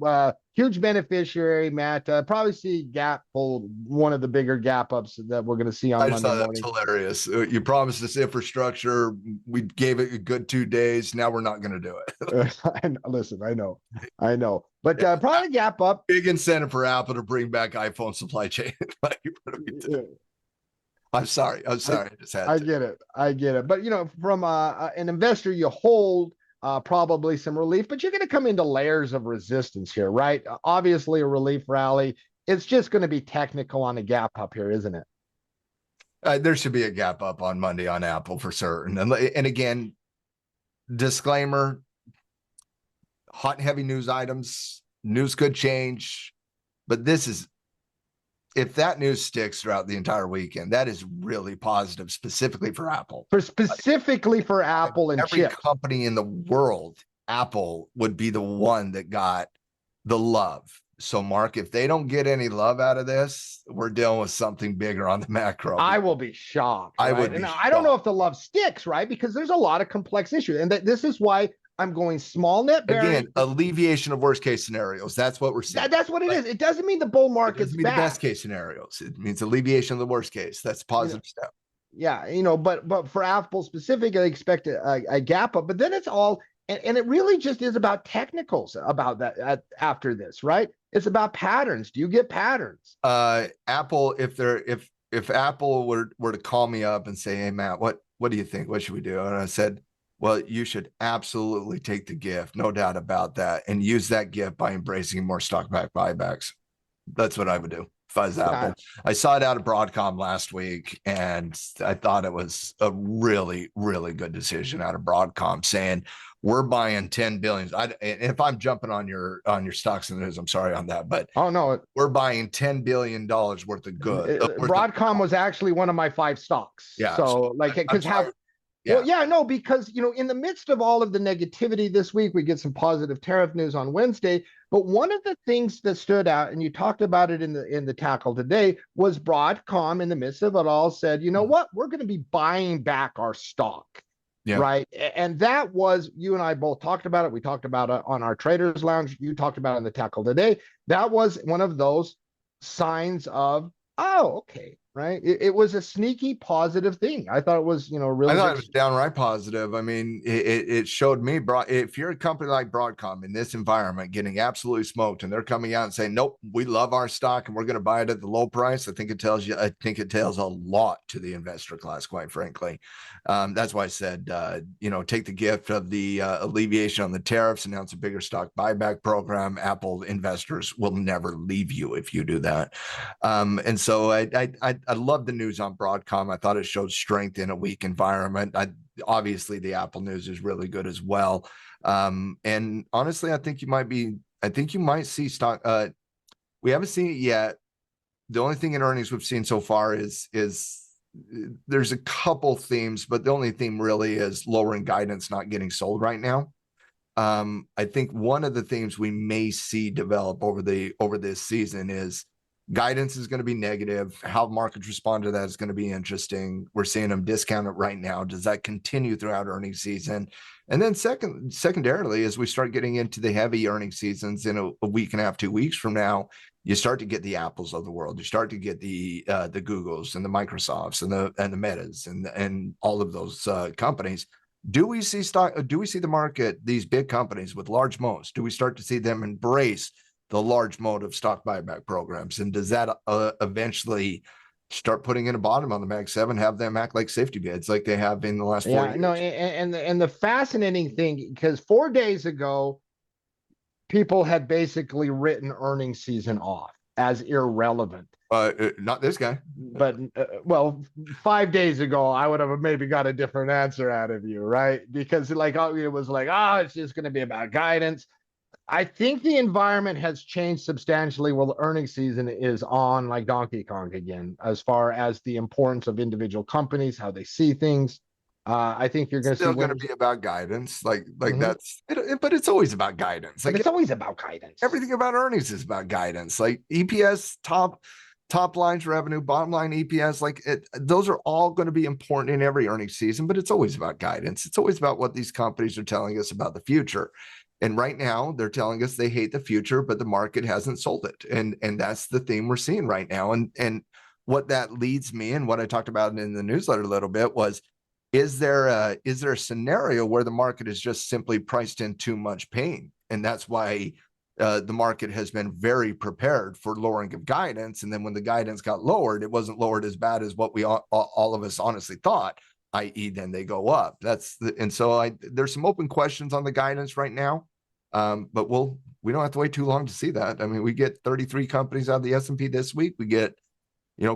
huge beneficiary, Matt. Probably see Gap pull one of the bigger gap ups that we're going to see on Monday morning. That's hilarious. You promised us infrastructure. We gave it a good 2 days. Now we're not going to do it. Listen, I know, but probably Gap up. Big incentive for Apple to bring back iPhone supply chain. I'm sorry. I just had to. I get it. But from an investor, you hold probably some relief, but you're going to come into layers of resistance here, right? Obviously, a relief rally. It's just going to be technical on a gap up here, isn't it? There should be a gap up on Monday on Apple for certain. And again, disclaimer: hot and heavy news items. News could change, but if that news sticks throughout the entire weekend, that is really positive, specifically for Apple. For Apple and every company in the world, Apple would be the one that got the love. So, Mark, if they don't get any love out of this, we're dealing with something bigger on the macro. I will be shocked. Right? I don't know if the love sticks, right? Because there's a lot of complex issues, and this is why I'm going small net bearing. Again, alleviation of worst case scenarios. That's what we're saying. That's what it is. It doesn't mean the bull market's bad. The best case scenarios. It means alleviation of the worst case. That's a positive step. Yeah, but for Apple specific, I expect a gap up. But then it's all, and it really just is about technicals about that after this, right? It's about patterns. Do you get patterns? Apple, if Apple were to call me up and say, "Hey Matt, what do you think? What should we do?" And I said, well, you should absolutely take the gift, no doubt about that, and use that gift by embracing more stock back buybacks. That's what I would do if I was Apple. I saw it out of Broadcom last week, and I thought it was a really, really good decision out of Broadcom saying we're buying 10 billion. If I'm jumping on your stocks in the news, I'm sorry on that, but we're buying $10 billion worth of goods. Broadcom was actually one of my 5 stocks. Yeah. So because Yeah. Well, yeah, no, because, in the midst of all of the negativity this week, we get some positive tariff news on Wednesday. But one of the things that stood out, and you talked about it in the tackle today, was Broadcom in the midst of it all said, you know what, we're going to be buying back our stock. Yeah. Right. And that was, you and I both talked about it. We talked about it on our Traders Lounge. You talked about it in the tackle today. That was one of those signs of, oh, okay. Right. It was a sneaky positive thing. I thought it was, really. I thought it was downright positive. I mean, it showed me, if you're a company like Broadcom in this environment getting absolutely smoked and they're coming out and saying, nope, we love our stock and we're going to buy it at the low price. I think it tells a lot to the investor class, quite frankly. That's why I said, take the gift of the alleviation on the tariffs, announce a bigger stock buyback program. Apple investors will never leave you if you do that. And so I love the news on Broadcom. I thought it showed strength in a weak environment. Obviously, the Apple news is really good as well. And honestly, I think you might see stock. We haven't seen it yet. The only thing in earnings we've seen so far is there's a couple themes, but the only theme really is lowering guidance not getting sold right now. I think one of the themes we may see develop over this season is guidance is going to be negative. How markets respond to that is going to be interesting. We're seeing them discount it right now. Does that continue throughout earnings season? And then secondarily, as we start getting into the heavy earnings seasons in a week and a half, 2 weeks from now, you start to get the Apples of the world. You start to get the Googles and the Microsofts and the Metas and all of those companies. Do we see the market, these big companies with large moats, do we start to see them embrace the large mode of stock buyback programs? And does that eventually start putting in a bottom on the Mag 7, have them act like safety bids like they have in the last 4 years. No, and the fascinating thing, because 4 days ago, people had basically written earnings season off as irrelevant. Not this guy. But well, 5 days ago, I would have maybe got a different answer out of you, right? Because like it was like, oh, it's just going to be about guidance. I think the environment has changed substantially. Well, the earnings season is on like Donkey Kong again, as far as the importance of individual companies, how they see things. I think you're going to see still going to be about guidance, like that's it, but it's always about guidance. Like it's always about guidance. Everything about earnings is about guidance. Like EPS, top lines revenue, bottom line EPS, like those are all going to be important in every earnings season. But it's always about guidance. It's always about what these companies are telling us about the future. And right now, they're telling us they hate the future, but the market hasn't sold it. And that's the theme we're seeing right now. And what that leads me, and what I talked about in the newsletter a little bit, was, is there a scenario where the market is just simply priced in too much pain? And that's why the market has been very prepared for lowering of guidance. And then when the guidance got lowered, it wasn't lowered as bad as what we all of us honestly thought, i.e. then they go up. So there's some open questions on the guidance right now. But we don't have to wait too long to see that. I mean, we get 33 companies out of the S&P this week. We get,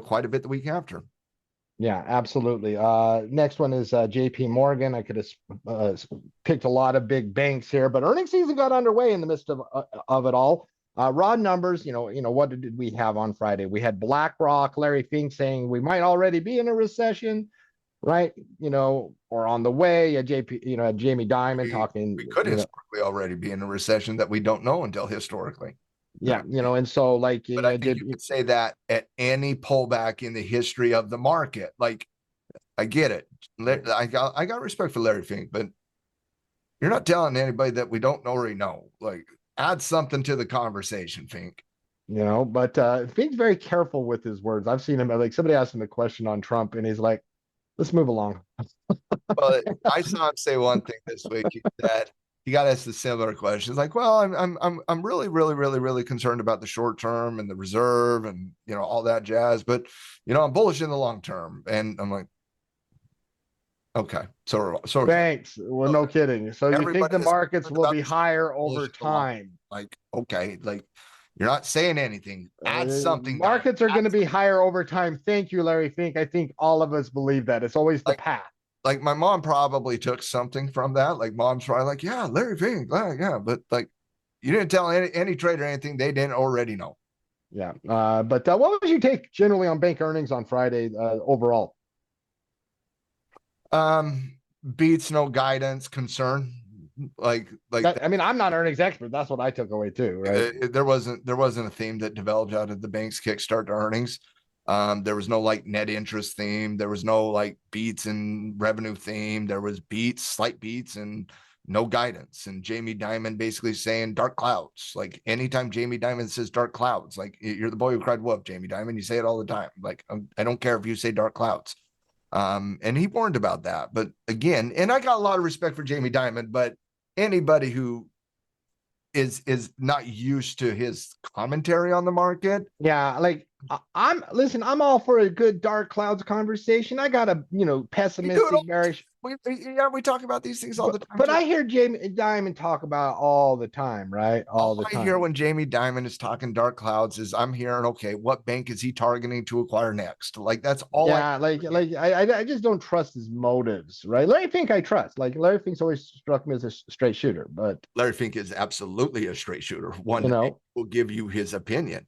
quite a bit the week after. Yeah, absolutely. Next one is JP Morgan. I could have picked a lot of big banks here, but earnings season got underway in the midst of it all. Raw numbers, what did we have on Friday? We had BlackRock, Larry Fink saying we might already be in a recession, right? Or on the way. Jamie Dimon talking. We could historically already be in a recession that we don't know until historically. Yeah, and so like, but I think you could say that at any pullback in the history of the market. Like, I get it. I got respect for Larry Fink, but you're not telling anybody that we don't already know. Like, add something to the conversation, Fink. But Fink's very careful with his words. I've seen him, like, somebody asked him a question on Trump, and he's like, let's move along. Well, I saw him say one thing this week. He said, he got asked a similar question. It's like, well, I'm really, really, really, really concerned about the short term and the reserve and all that jazz, but I'm bullish in the long term. And I'm like, okay, so thanks. Well, no kidding. So you think the markets will be higher over time? Like, okay, like, you're not saying anything. Add something. Markets are going to be higher over time. Thank you, Larry Fink. I think all of us believe that. It's always the path. Like, my mom probably took something from that. Like, mom's probably like, yeah, Larry Fink, yeah. But like, you didn't tell any trader anything they didn't already know. Yeah. But what would you take generally on bank earnings on Friday overall? Beats, no guidance, concern. Like I mean, I'm not an earnings expert. That's what I took away too, right? There wasn't a theme that developed out of the bank's kickstart to earnings. There was no like net interest theme. There was no like beats and revenue theme. There was slight beats, and no guidance. And Jamie Dimon basically saying dark clouds. Like, anytime Jamie Dimon says dark clouds, like, you're the boy who cried wolf, Jamie Dimon. You say it all the time. Like, I don't care if you say dark clouds. And he warned about that. But again, and I got a lot of respect for Jamie Dimon, but anybody who is not used to his commentary on the market. Yeah, like, I'm all for a good dark clouds conversation. I got a pessimistic, bearish. We talk about these things all the time. But I hear Jamie Dimon talk about all the time, right? All the time. I hear when Jamie Dimon is talking dark clouds is I'm hearing, okay, what bank is he targeting to acquire next? Like, that's all. Yeah, I just don't trust his motives, right? Larry Fink I trust. Like, Larry Fink's always struck me as a straight shooter, but Larry Fink is absolutely a straight shooter. One will give you his opinion.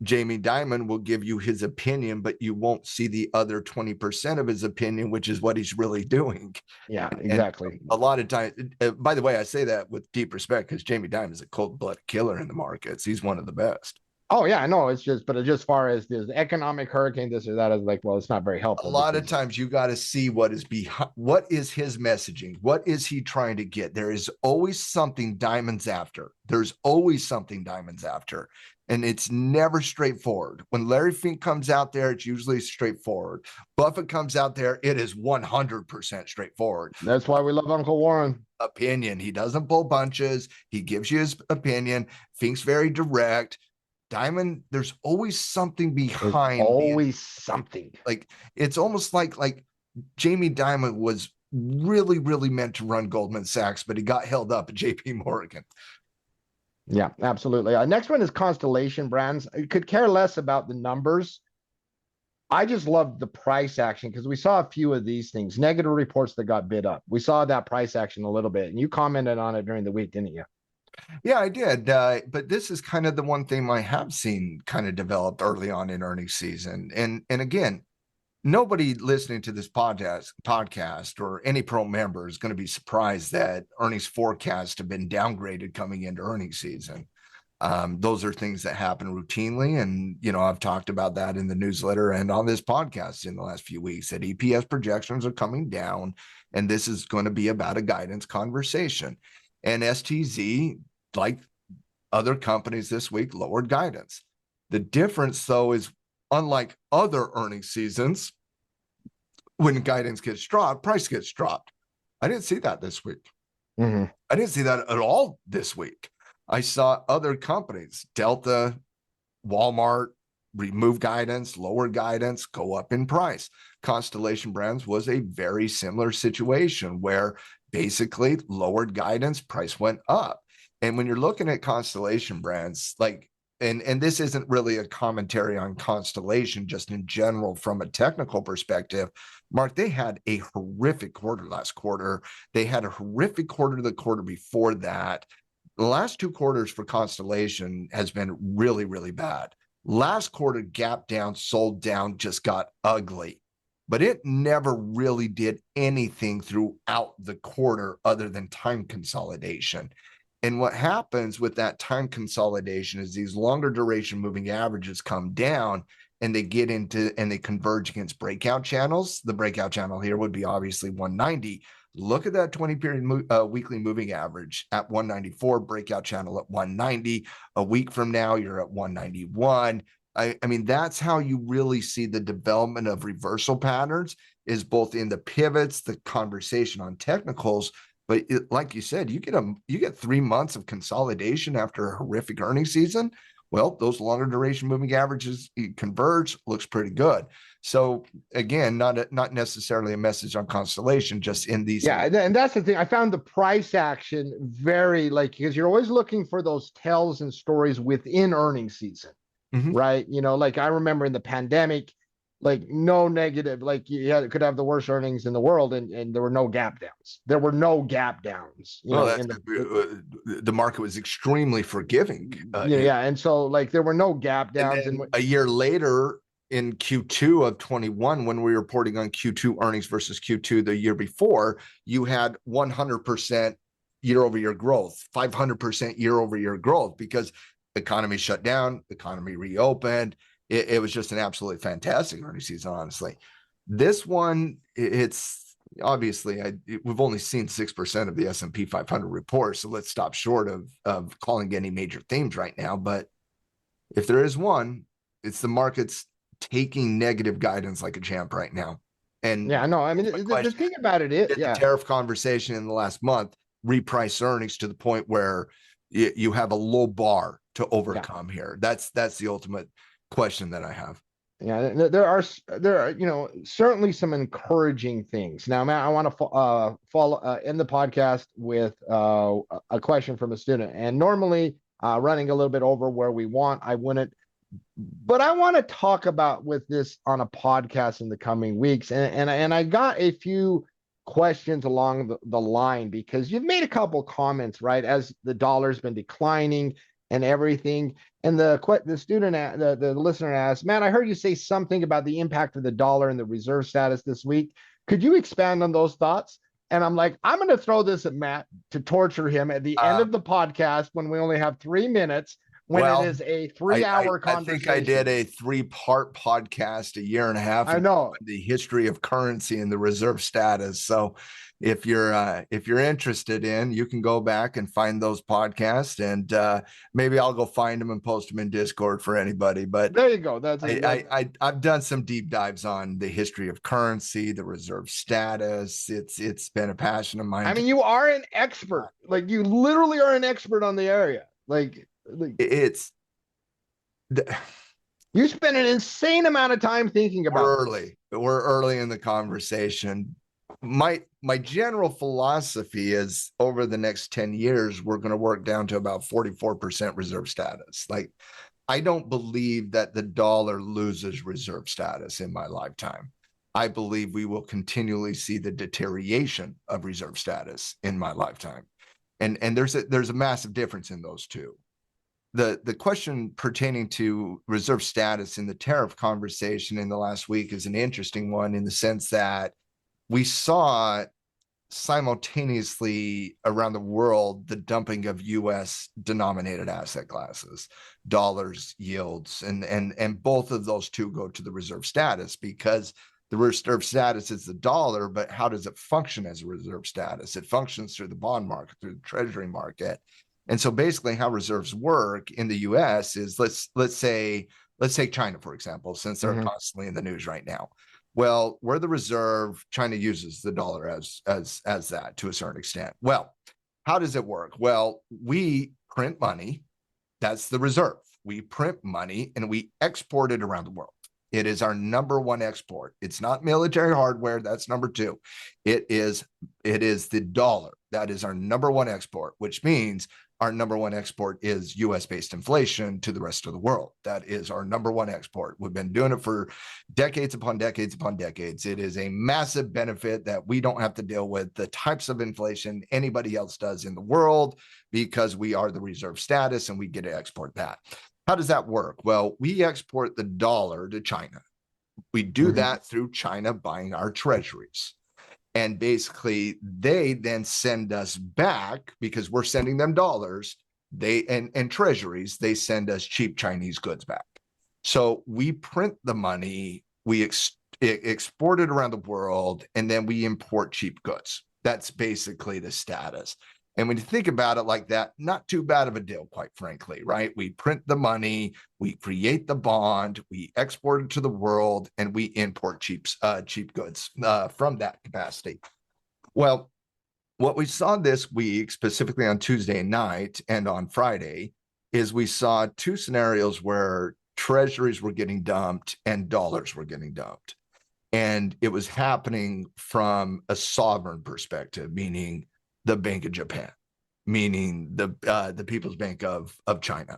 Jamie Dimon will give you his opinion, but you won't see the other 20% of his opinion, which is what he's really doing. Yeah, exactly. And a lot of times, by the way, I say that with deep respect because Jamie Dimon is a cold-blooded killer in the markets. He's one of the best. Oh yeah, I know. It's just, but as far as this economic hurricane, this or that, is like, well, it's not very helpful. A lot of times you got to see what is behind, what is his messaging? What is he trying to get? There is always something Dimon's after. There's always something Dimon's after. And it's never straightforward. When Larry Fink comes out there, it's usually straightforward. Buffett comes out there, it is 100% straightforward. That's why we love Uncle Warren. Opinion. He doesn't pull bunches. He gives you his opinion. Fink's very direct. Diamond, there's always something There's behind. always something. Like it's almost like Jamie Dimon was really, really meant to run Goldman Sachs, but he got held up at JP Morgan. Yeah, absolutely. Next one is Constellation Brands. I could care less about the numbers. I just love the price action because we saw a few of these things, negative reports that got bid up. We saw that price action a little bit, and you commented on it during the week, didn't you? Yeah, I did. But this is kind of the one thing I have seen kind of developed early on in earnings season. And again, nobody listening to this podcast or any pro member is going to be surprised that earnings forecasts have been downgraded coming into earnings season. Those are things that happen routinely. And, I've talked about that in the newsletter and on this podcast in the last few weeks that EPS projections are coming down. And this is going to be about a guidance conversation. And STZ, like other companies this week, lowered guidance. The difference, though, is unlike other earnings seasons, when guidance gets dropped, price gets dropped. I didn't see that this week. Mm-hmm. I didn't see that at all this week. I saw other companies, Delta, Walmart, remove guidance, lower guidance, go up in price. Constellation Brands was a very similar situation where basically lowered guidance, price went up. And when you're looking at Constellation Brands, and this isn't really a commentary on Constellation, just in general from a technical perspective, Mark, they had a horrific quarter last quarter. They had a horrific quarter the quarter before that. The last 2 quarters for Constellation has been really, really bad. Last quarter, gap down, sold down, just got ugly. But it never really did anything throughout the quarter other than time consolidation. And what happens with that time consolidation is these longer duration moving averages come down and they get into and they converge against breakout channels. The breakout channel here would be obviously 190. Look at that 20-period weekly moving average at 194, breakout channel at 190. A week from now, you're at 191. I mean, that's how you really see the development of reversal patterns, is both in the pivots, the conversation on technicals. But like you said, you get 3 months of consolidation after a horrific earnings season. Well, those longer duration moving averages converge, looks pretty good. So again, not necessarily a message on Constellation, just in these. Yeah, and that's the thing. I found the price action very because you're always looking for those tells and stories within earnings season, right? I remember in the pandemic, no negative, could have the worst earnings in the world, and there were no gap downs. There were no gap downs. The market was extremely forgiving. And so there were no gap downs. And a year later, in Q2 of 21, when we were reporting on Q2 earnings versus Q2 the year before, you had 100% year-over-year growth, 500% year-over-year growth, because the economy shut down, the economy reopened. It was just an absolutely fantastic earnings season, honestly. This one, it's obviously, we've only seen 6% of the S&P 500 reports, so let's stop short of calling any major themes right now. But if there is one, it's the market's taking negative guidance like a champ right now. And yeah, no, I mean, the thing about it is, the tariff conversation in the last month reprice earnings to the point where you have a low bar to overcome here. That's the ultimate question that I have. Yeah, there are certainly some encouraging things. Now, Matt, I want to follow end the podcast with a question from a student. And normally, running a little bit over where we want, I wouldn't. But I want to talk about with this on a podcast in the coming weeks. And I got a few questions along the line, because you've made a couple comments, right, as the dollar's been declining and everything. And the student, the listener asked, Matt, I heard you say something about the impact of the dollar and the reserve status this week. Could you expand on those thoughts? And I'm like, I'm going to throw this at Matt to torture him at the end of the podcast when we only have 3 minutes. When it is a 3-hour conversation. I think I did a 3-part podcast a year and a half ago. I know the history of currency and the reserve status. So if you're interested you can go back and find those podcasts, and maybe I'll go find them and post them in Discord for anybody. But there you go. I've done some deep dives on the history of currency, the reserve status. It's been a passion of mine. I mean, you are an expert. You literally are an expert on the area. You spend an insane amount of time thinking about We're early in the conversation. My general philosophy is over the next 10 years, we're going to work down to about 44% reserve status. Like, I don't believe that the dollar loses reserve status in my lifetime. I believe we will continually see the deterioration of reserve status in my lifetime. And there's a massive difference in those two. The question pertaining to reserve status in the tariff conversation in the last week is an interesting one in the sense that we saw simultaneously around the world the dumping of US denominated asset classes, dollars, yields, and both of those two go to the reserve status, because the reserve status is the dollar, but how does it function as a reserve status? It functions through the bond market, through the treasury market. And so basically how reserves work in the US is, let's take China, for example, since they're constantly in the news right now. Well, we're the reserve. China uses the dollar as that to a certain extent. Well, how does it work? Well, we print money. That's the reserve. We print money and we export it around the world. It is our number one export. It's not military hardware. That's number two. It is the dollar. That is our number one export, which means our number one export is US-based inflation to the rest of the world. That is our number one export. We've been doing it for decades upon decades upon decades. It is a massive benefit that we don't have to deal with the types of inflation anybody else does in the world, because we are the reserve status and we get to export that. How does that work? Well, we export the dollar to China. We do that through China buying our treasuries. And basically, they then send us back, because we're sending them dollars, and treasuries, they send us cheap Chinese goods back. So we print the money, we export it around the world, and then we import cheap goods. That's basically the status. And when you think about it like that, not too bad of a deal, quite frankly, right? We print the money, we create the bond, we export it to the world, and we import cheap goods from that capacity. Well, what we saw this week, specifically on Tuesday night and on Friday, is we saw two scenarios where treasuries were getting dumped and dollars were getting dumped. And it was happening from a sovereign perspective, meaning the Bank of Japan, meaning the People's Bank of China.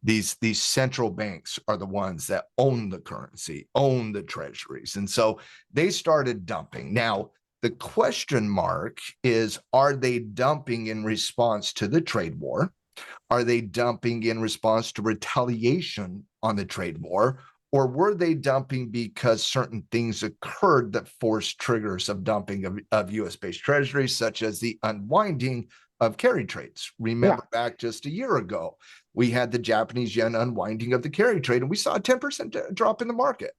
These central banks are the ones that own the currency, own the treasuries. And so they started dumping. Now, the question mark is, are they dumping in response to the trade war? Are they dumping in response to retaliation on the trade war? Or were they dumping because certain things occurred that forced triggers of dumping of US-based treasuries, such as the unwinding of carry trades? Remember back just a year ago, we had the Japanese yen unwinding of the carry trade, and we saw a 10% drop in the market.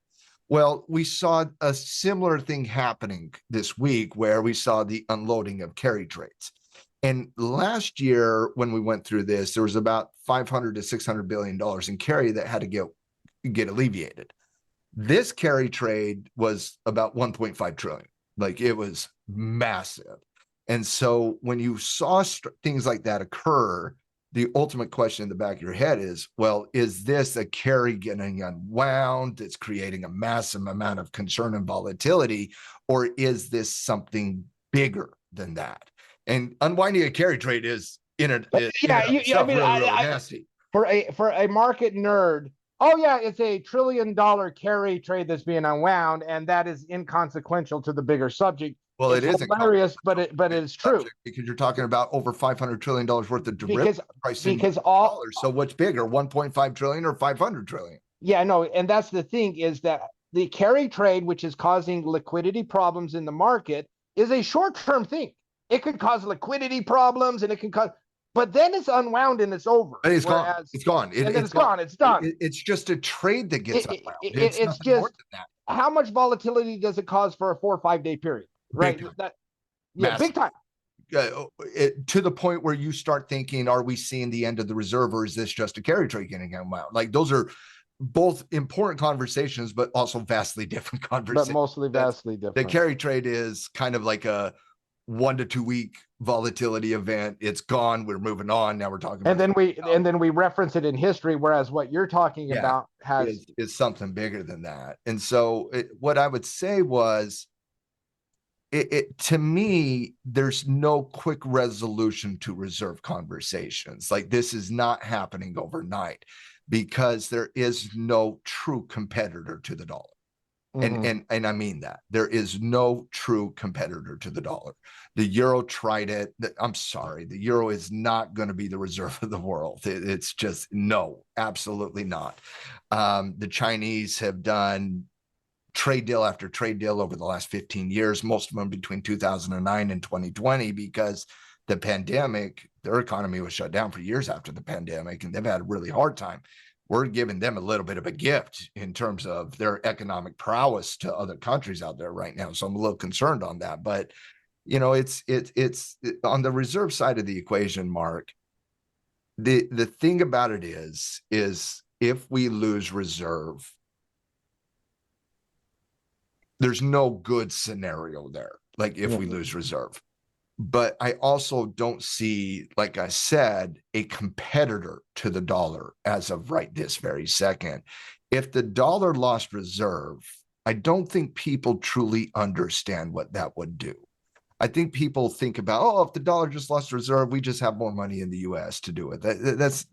Well, we saw a similar thing happening this week, where we saw the unloading of carry trades. And last year, when we went through this, there was about $500 to $600 billion in carry that had to get alleviated. This carry trade was about 1.5 trillion. Like, it was massive. And so when you saw things like that occur, the ultimate question in the back of your head is, well, is this a carry getting unwound that's creating a massive amount of concern and volatility, or is this something bigger than that? And unwinding a carry trade is really nasty. For a market nerd, oh yeah, it's a $1 trillion carry trade that's being unwound, and that is inconsequential to the bigger subject. Well, it's hilarious, but it's true, because you're talking about over $500 trillion worth of derivative pricing. Because so what's bigger, 1.5 trillion or 500 trillion? Yeah, no, and that's the thing, is that the carry trade, which is causing liquidity problems in the market, is a short-term thing. It could cause liquidity problems, and it can cause, but then it's unwound and it's over. It's gone. It's gone. It's gone. It's done. It's just a trade that gets unwound. It's just more than that. How much volatility does it cause for a 4 or 5 day period? Right. Big time. To the point where you start thinking, are we seeing the end of the reserve, or is this just a carry trade getting unwound? Like, those are both important conversations, but also vastly different conversations. But mostly vastly different. The carry trade is kind of like a 1 to 2 week volatility event. It's gone. We're moving on. Now we're talking about, and then we reference it in history, whereas what you're talking about is something bigger than that. And so what I would say was, to me, there's no quick resolution to reserve conversations. Like, this is not happening overnight, because there is no true competitor to the dollar. And I mean that. There is no true competitor to the dollar. The euro tried it. I'm sorry, the euro is not going to be the reserve of the world. It's just, no, absolutely not. The Chinese have done trade deal after trade deal over the last 15 years, most of them between 2009 and 2020, because the pandemic, their economy was shut down for years after the pandemic, and they've had a really hard time. We're giving them a little bit of a gift in terms of their economic prowess to other countries out there right now. So I'm a little concerned on that. But, you know, it's on the reserve side of the equation, Mark. The thing about it is if we lose reserve, there's no good scenario there. Like, if we lose reserve. But I also don't see, like I said, a competitor to the dollar as of right this very second. If the dollar lost reserve, I don't think people truly understand what that would do. I think people think about, oh, if the dollar just lost reserve, we just have more money in the US to do it. That's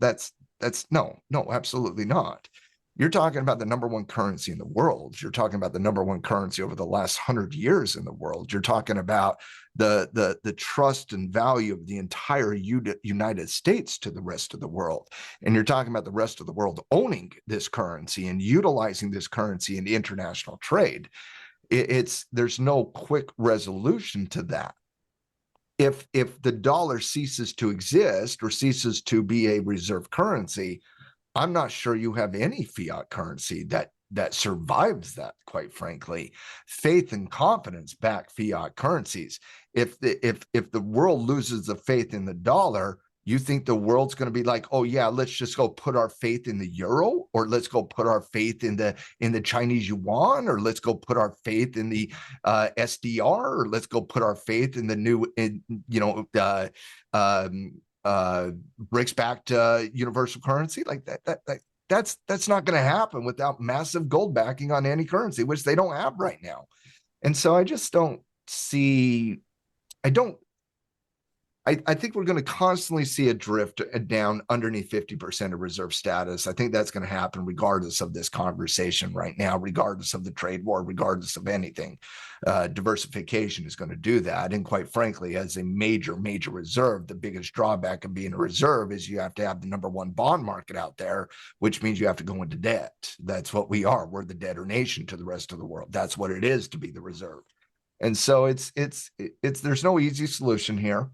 no, absolutely not. You're talking about the number one currency in the world. You're talking about the number one currency over the last 100 years in the world. You're talking about the trust and value of the entire United States to the rest of the world. And you're talking about the rest of the world owning this currency and utilizing this currency in international trade. There's no quick resolution to that. If the dollar ceases to exist or ceases to be a reserve currency, I'm not sure you have any fiat currency that survives that, quite frankly. Faith and confidence back fiat currencies. If the world loses the faith in the dollar, you think the world's going to be like, oh yeah, let's just go put our faith in the euro, or let's go put our faith in the Chinese yuan, or let's go put our faith in the SDR, or let's go put our faith in the new, BRICS-backed universal currency? Like that's not going to happen without massive gold backing on any currency, which they don't have right now. And so I just don't see. I think we're going to constantly see a drift down underneath 50% of reserve status. I think that's going to happen regardless of this conversation right now, regardless of the trade war, regardless of anything. Diversification is going to do that. And quite frankly, as a major reserve, the biggest drawback of being a reserve is you have to have the number one bond market out there, which means you have to go into debt. That's what we are. We're the debtor nation to the rest of the world. That's what it is to be the reserve. And so there's no easy solution here.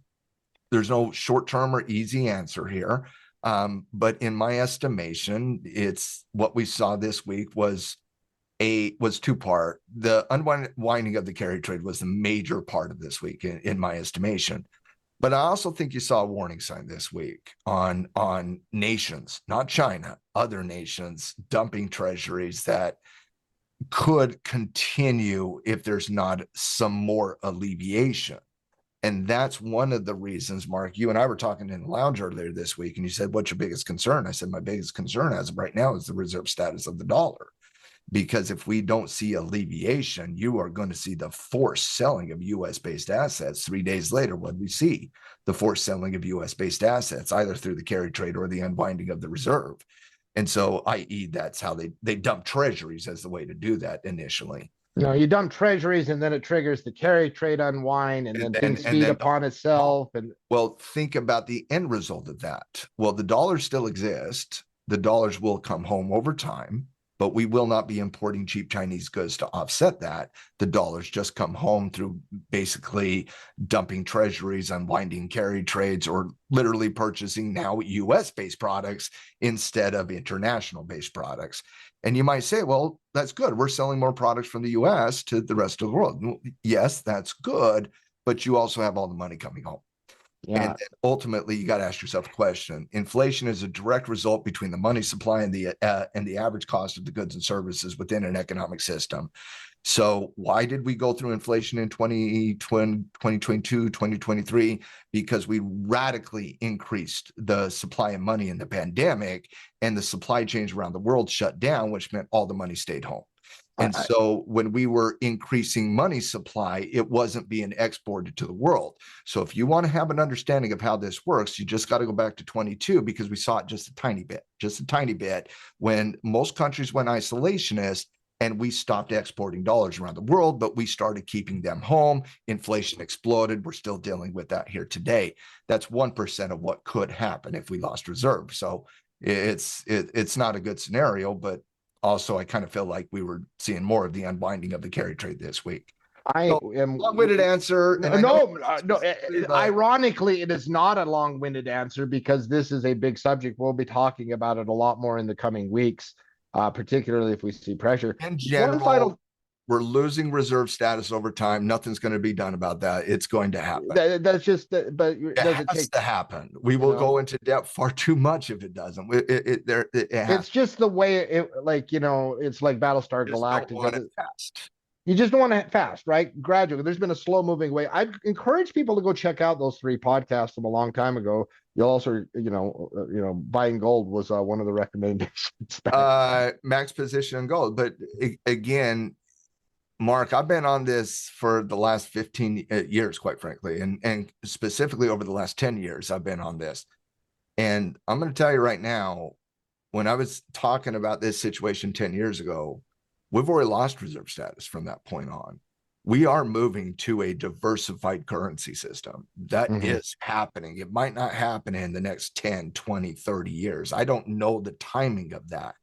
There's no short-term or easy answer here. But in my estimation, it's what we saw this week was two-part. The unwinding of the carry trade was the major part of this week in my estimation. But I also think you saw a warning sign this week on nations, not China, other nations dumping treasuries that could continue if there's not some more alleviation. And that's one of the reasons, Mark, you and I were talking in the lounge earlier this week, and you said, what's your biggest concern? I said, my biggest concern as of right now is the reserve status of the dollar. Because if we don't see alleviation, you are going to see the forced selling of US-based assets. 3 days later, what do we see? The forced selling of US-based assets, either through the carry trade or the unwinding of the reserve. And so, i.e., that's how they dump treasuries as the way to do that initially. No, you dump treasuries and then it triggers the carry trade unwind, and then things feed upon itself. And well, think about the end result of that. Well, the dollars still exist. The dollars will come home over time, but we will not be importing cheap Chinese goods to offset that. The dollars just come home through basically dumping treasuries, unwinding carry trades, or literally purchasing now US-based products instead of international-based products. And you might say, well, that's good. We're selling more products from the US to the rest of the world. Yes, that's good, but you also have all the money coming home. Yeah. And then ultimately, you got to ask yourself a question. Inflation is a direct result between the money supply and the average cost of the goods and services within an economic system. So why did we go through inflation in 2022, 2023? Because we radically increased the supply of money in the pandemic, and the supply chains around the world shut down, which meant all the money stayed home. And so when we were increasing money supply, it wasn't being exported to the world. So if you want to have an understanding of how this works, you just got to go back to 22, because we saw it just a tiny bit when most countries went isolationist and we stopped exporting dollars around the world, but we started keeping them home. Inflation exploded. We're still dealing with that here today. That's 1% of what could happen if we lost reserve. So it's not a good scenario, but also, I kind of feel like we were seeing more of the unwinding of the carry trade this week. Long-winded answer. Ironically, it is not a long-winded answer, because this is a big subject. We'll be talking about it a lot more in the coming weeks, particularly if we see pressure. In general, we're losing reserve status over time. Nothing's going to be done about that. It's going to happen. That's just, but it has to happen. We will go into depth far too much if it doesn't. It's just the way it's like Battlestar Galactica. You just don't want to fast, right? Gradually. There's been a slow moving way. I encourage people to go check out those 3 podcasts from a long time ago. You'll also, buying gold was one of the recommendations. Max position in gold. But again, Mark, I've been on this for the last 15 years, quite frankly, and specifically over the last 10 years, I've been on this. And I'm going to tell you right now, when I was talking about this situation 10 years ago, we've already lost reserve status from that point on. We are moving to a diversified currency system. That is happening. It might not happen in the next 10, 20, 30 years. I don't know the timing of that.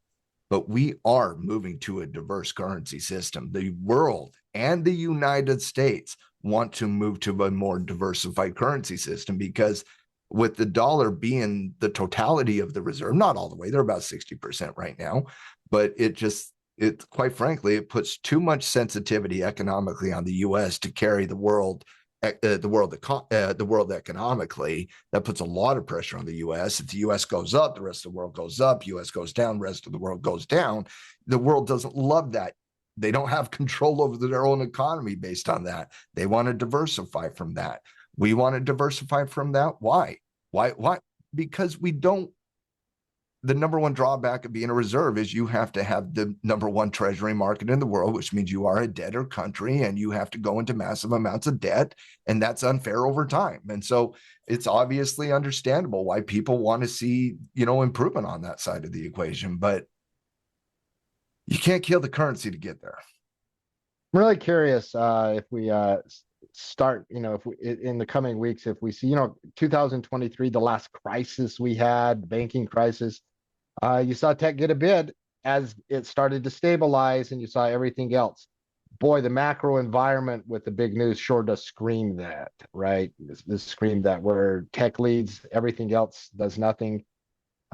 But we are moving to a diverse currency system. The world and the United States want to move to a more diversified currency system, because with the dollar being the totality of the reserve, not all the way, they're about 60% right now, but it quite frankly, it puts too much sensitivity economically on the U.S. to carry the world economically. That puts a lot of pressure on the U.S. If the U.S. goes up, the rest of the world goes up. U.S. goes down, the rest of the world goes down. The world doesn't love that. They don't have control over their own economy based on that. They want to diversify from that. We want to diversify from that. Why? Because we don't. The number one drawback of being a reserve is you have to have the number one treasury market in the world, which means you are a debtor country and you have to go into massive amounts of debt, and that's unfair over time. And so it's obviously understandable why people want to see, improvement on that side of the equation, but you can't kill the currency to get there. I'm really curious if we start, if we, in the coming weeks, if we see, 2023, the last crisis we had, banking crisis, you saw tech get a bid as it started to stabilize, and you saw everything else. Boy, the macro environment with the big news sure does scream that, right? This scream that where tech leads, everything else does nothing.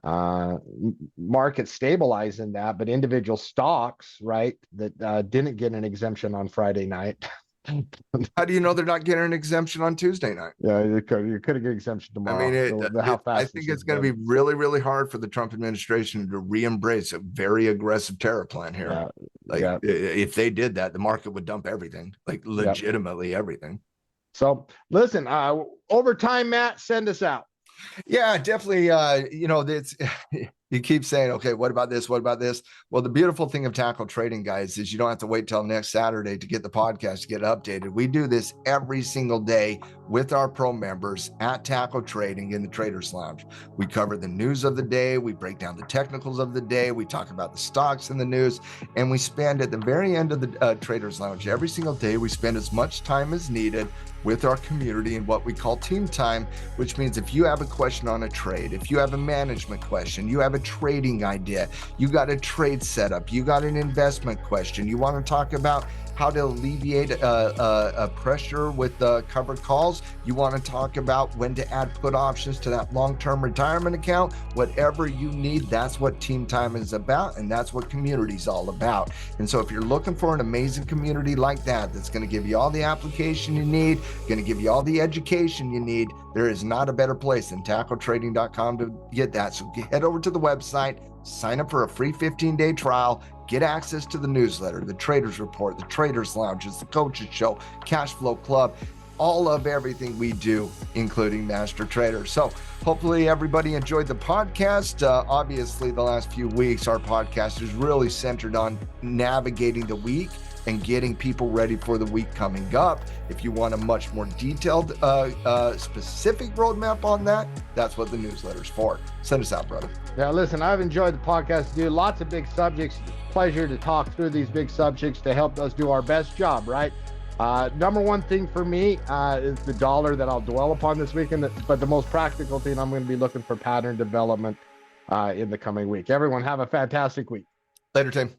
Market stabilized in that, but individual stocks, right, that didn't get an exemption on Friday night. How do you know they're not getting an exemption on Tuesday night? Yeah, you could get an exemption tomorrow. I think it's going to be really, really hard for the Trump administration to re-embrace a very aggressive tariff plan here. If they did that, the market would dump everything, legitimately everything. So listen, over time, Matt, send us out. Yeah, definitely. You keep saying, okay, what about this? What about this? Well, the beautiful thing of Tackle Trading, guys, is you don't have to wait till next Saturday to get the podcast to get updated. We do this every single day with our pro members at Tackle Trading in the Traders Lounge. We cover the news of the day. We break down the technicals of the day. We talk about the stocks in the news, and we spend at the very end of the Traders Lounge every single day. We spend as much time as needed with our community in what we call team time, which means if you have a question on a trade, if you have a management question, you have a trading idea, you got a trade setup, you got an investment question, you want to talk about how to alleviate a pressure with covered calls, you want to talk about when to add put options to that long-term retirement account, whatever you need, that's what team time is about, and that's what community is all about. And so if you're looking for an amazing community like that, that's going to give you all the application you need, going to give you all the education you need, There is not a better place than tackletrading.com to get that. So head over to the website, sign up for a free 15-day trial, get access to the newsletter, the Traders Report, the Traders Lounges, the Coaches Show, Cash Flow Club, all of everything we do, including Master Trader. So hopefully everybody enjoyed the podcast. Obviously, the last few weeks, our podcast is really centered on navigating the week and getting people ready for the week coming up. If you want a much more detailed, specific roadmap on that, that's what the newsletter's for. Send us out, brother. Yeah, listen, I've enjoyed the podcast, dude. Lots of big subjects. Pleasure to talk through these big subjects to help us do our best job, right? Number one thing for me is the dollar that I'll dwell upon this weekend, but the most practical thing, I'm going to be looking for pattern development in the coming week. Everyone have a fantastic week. Later, Tim.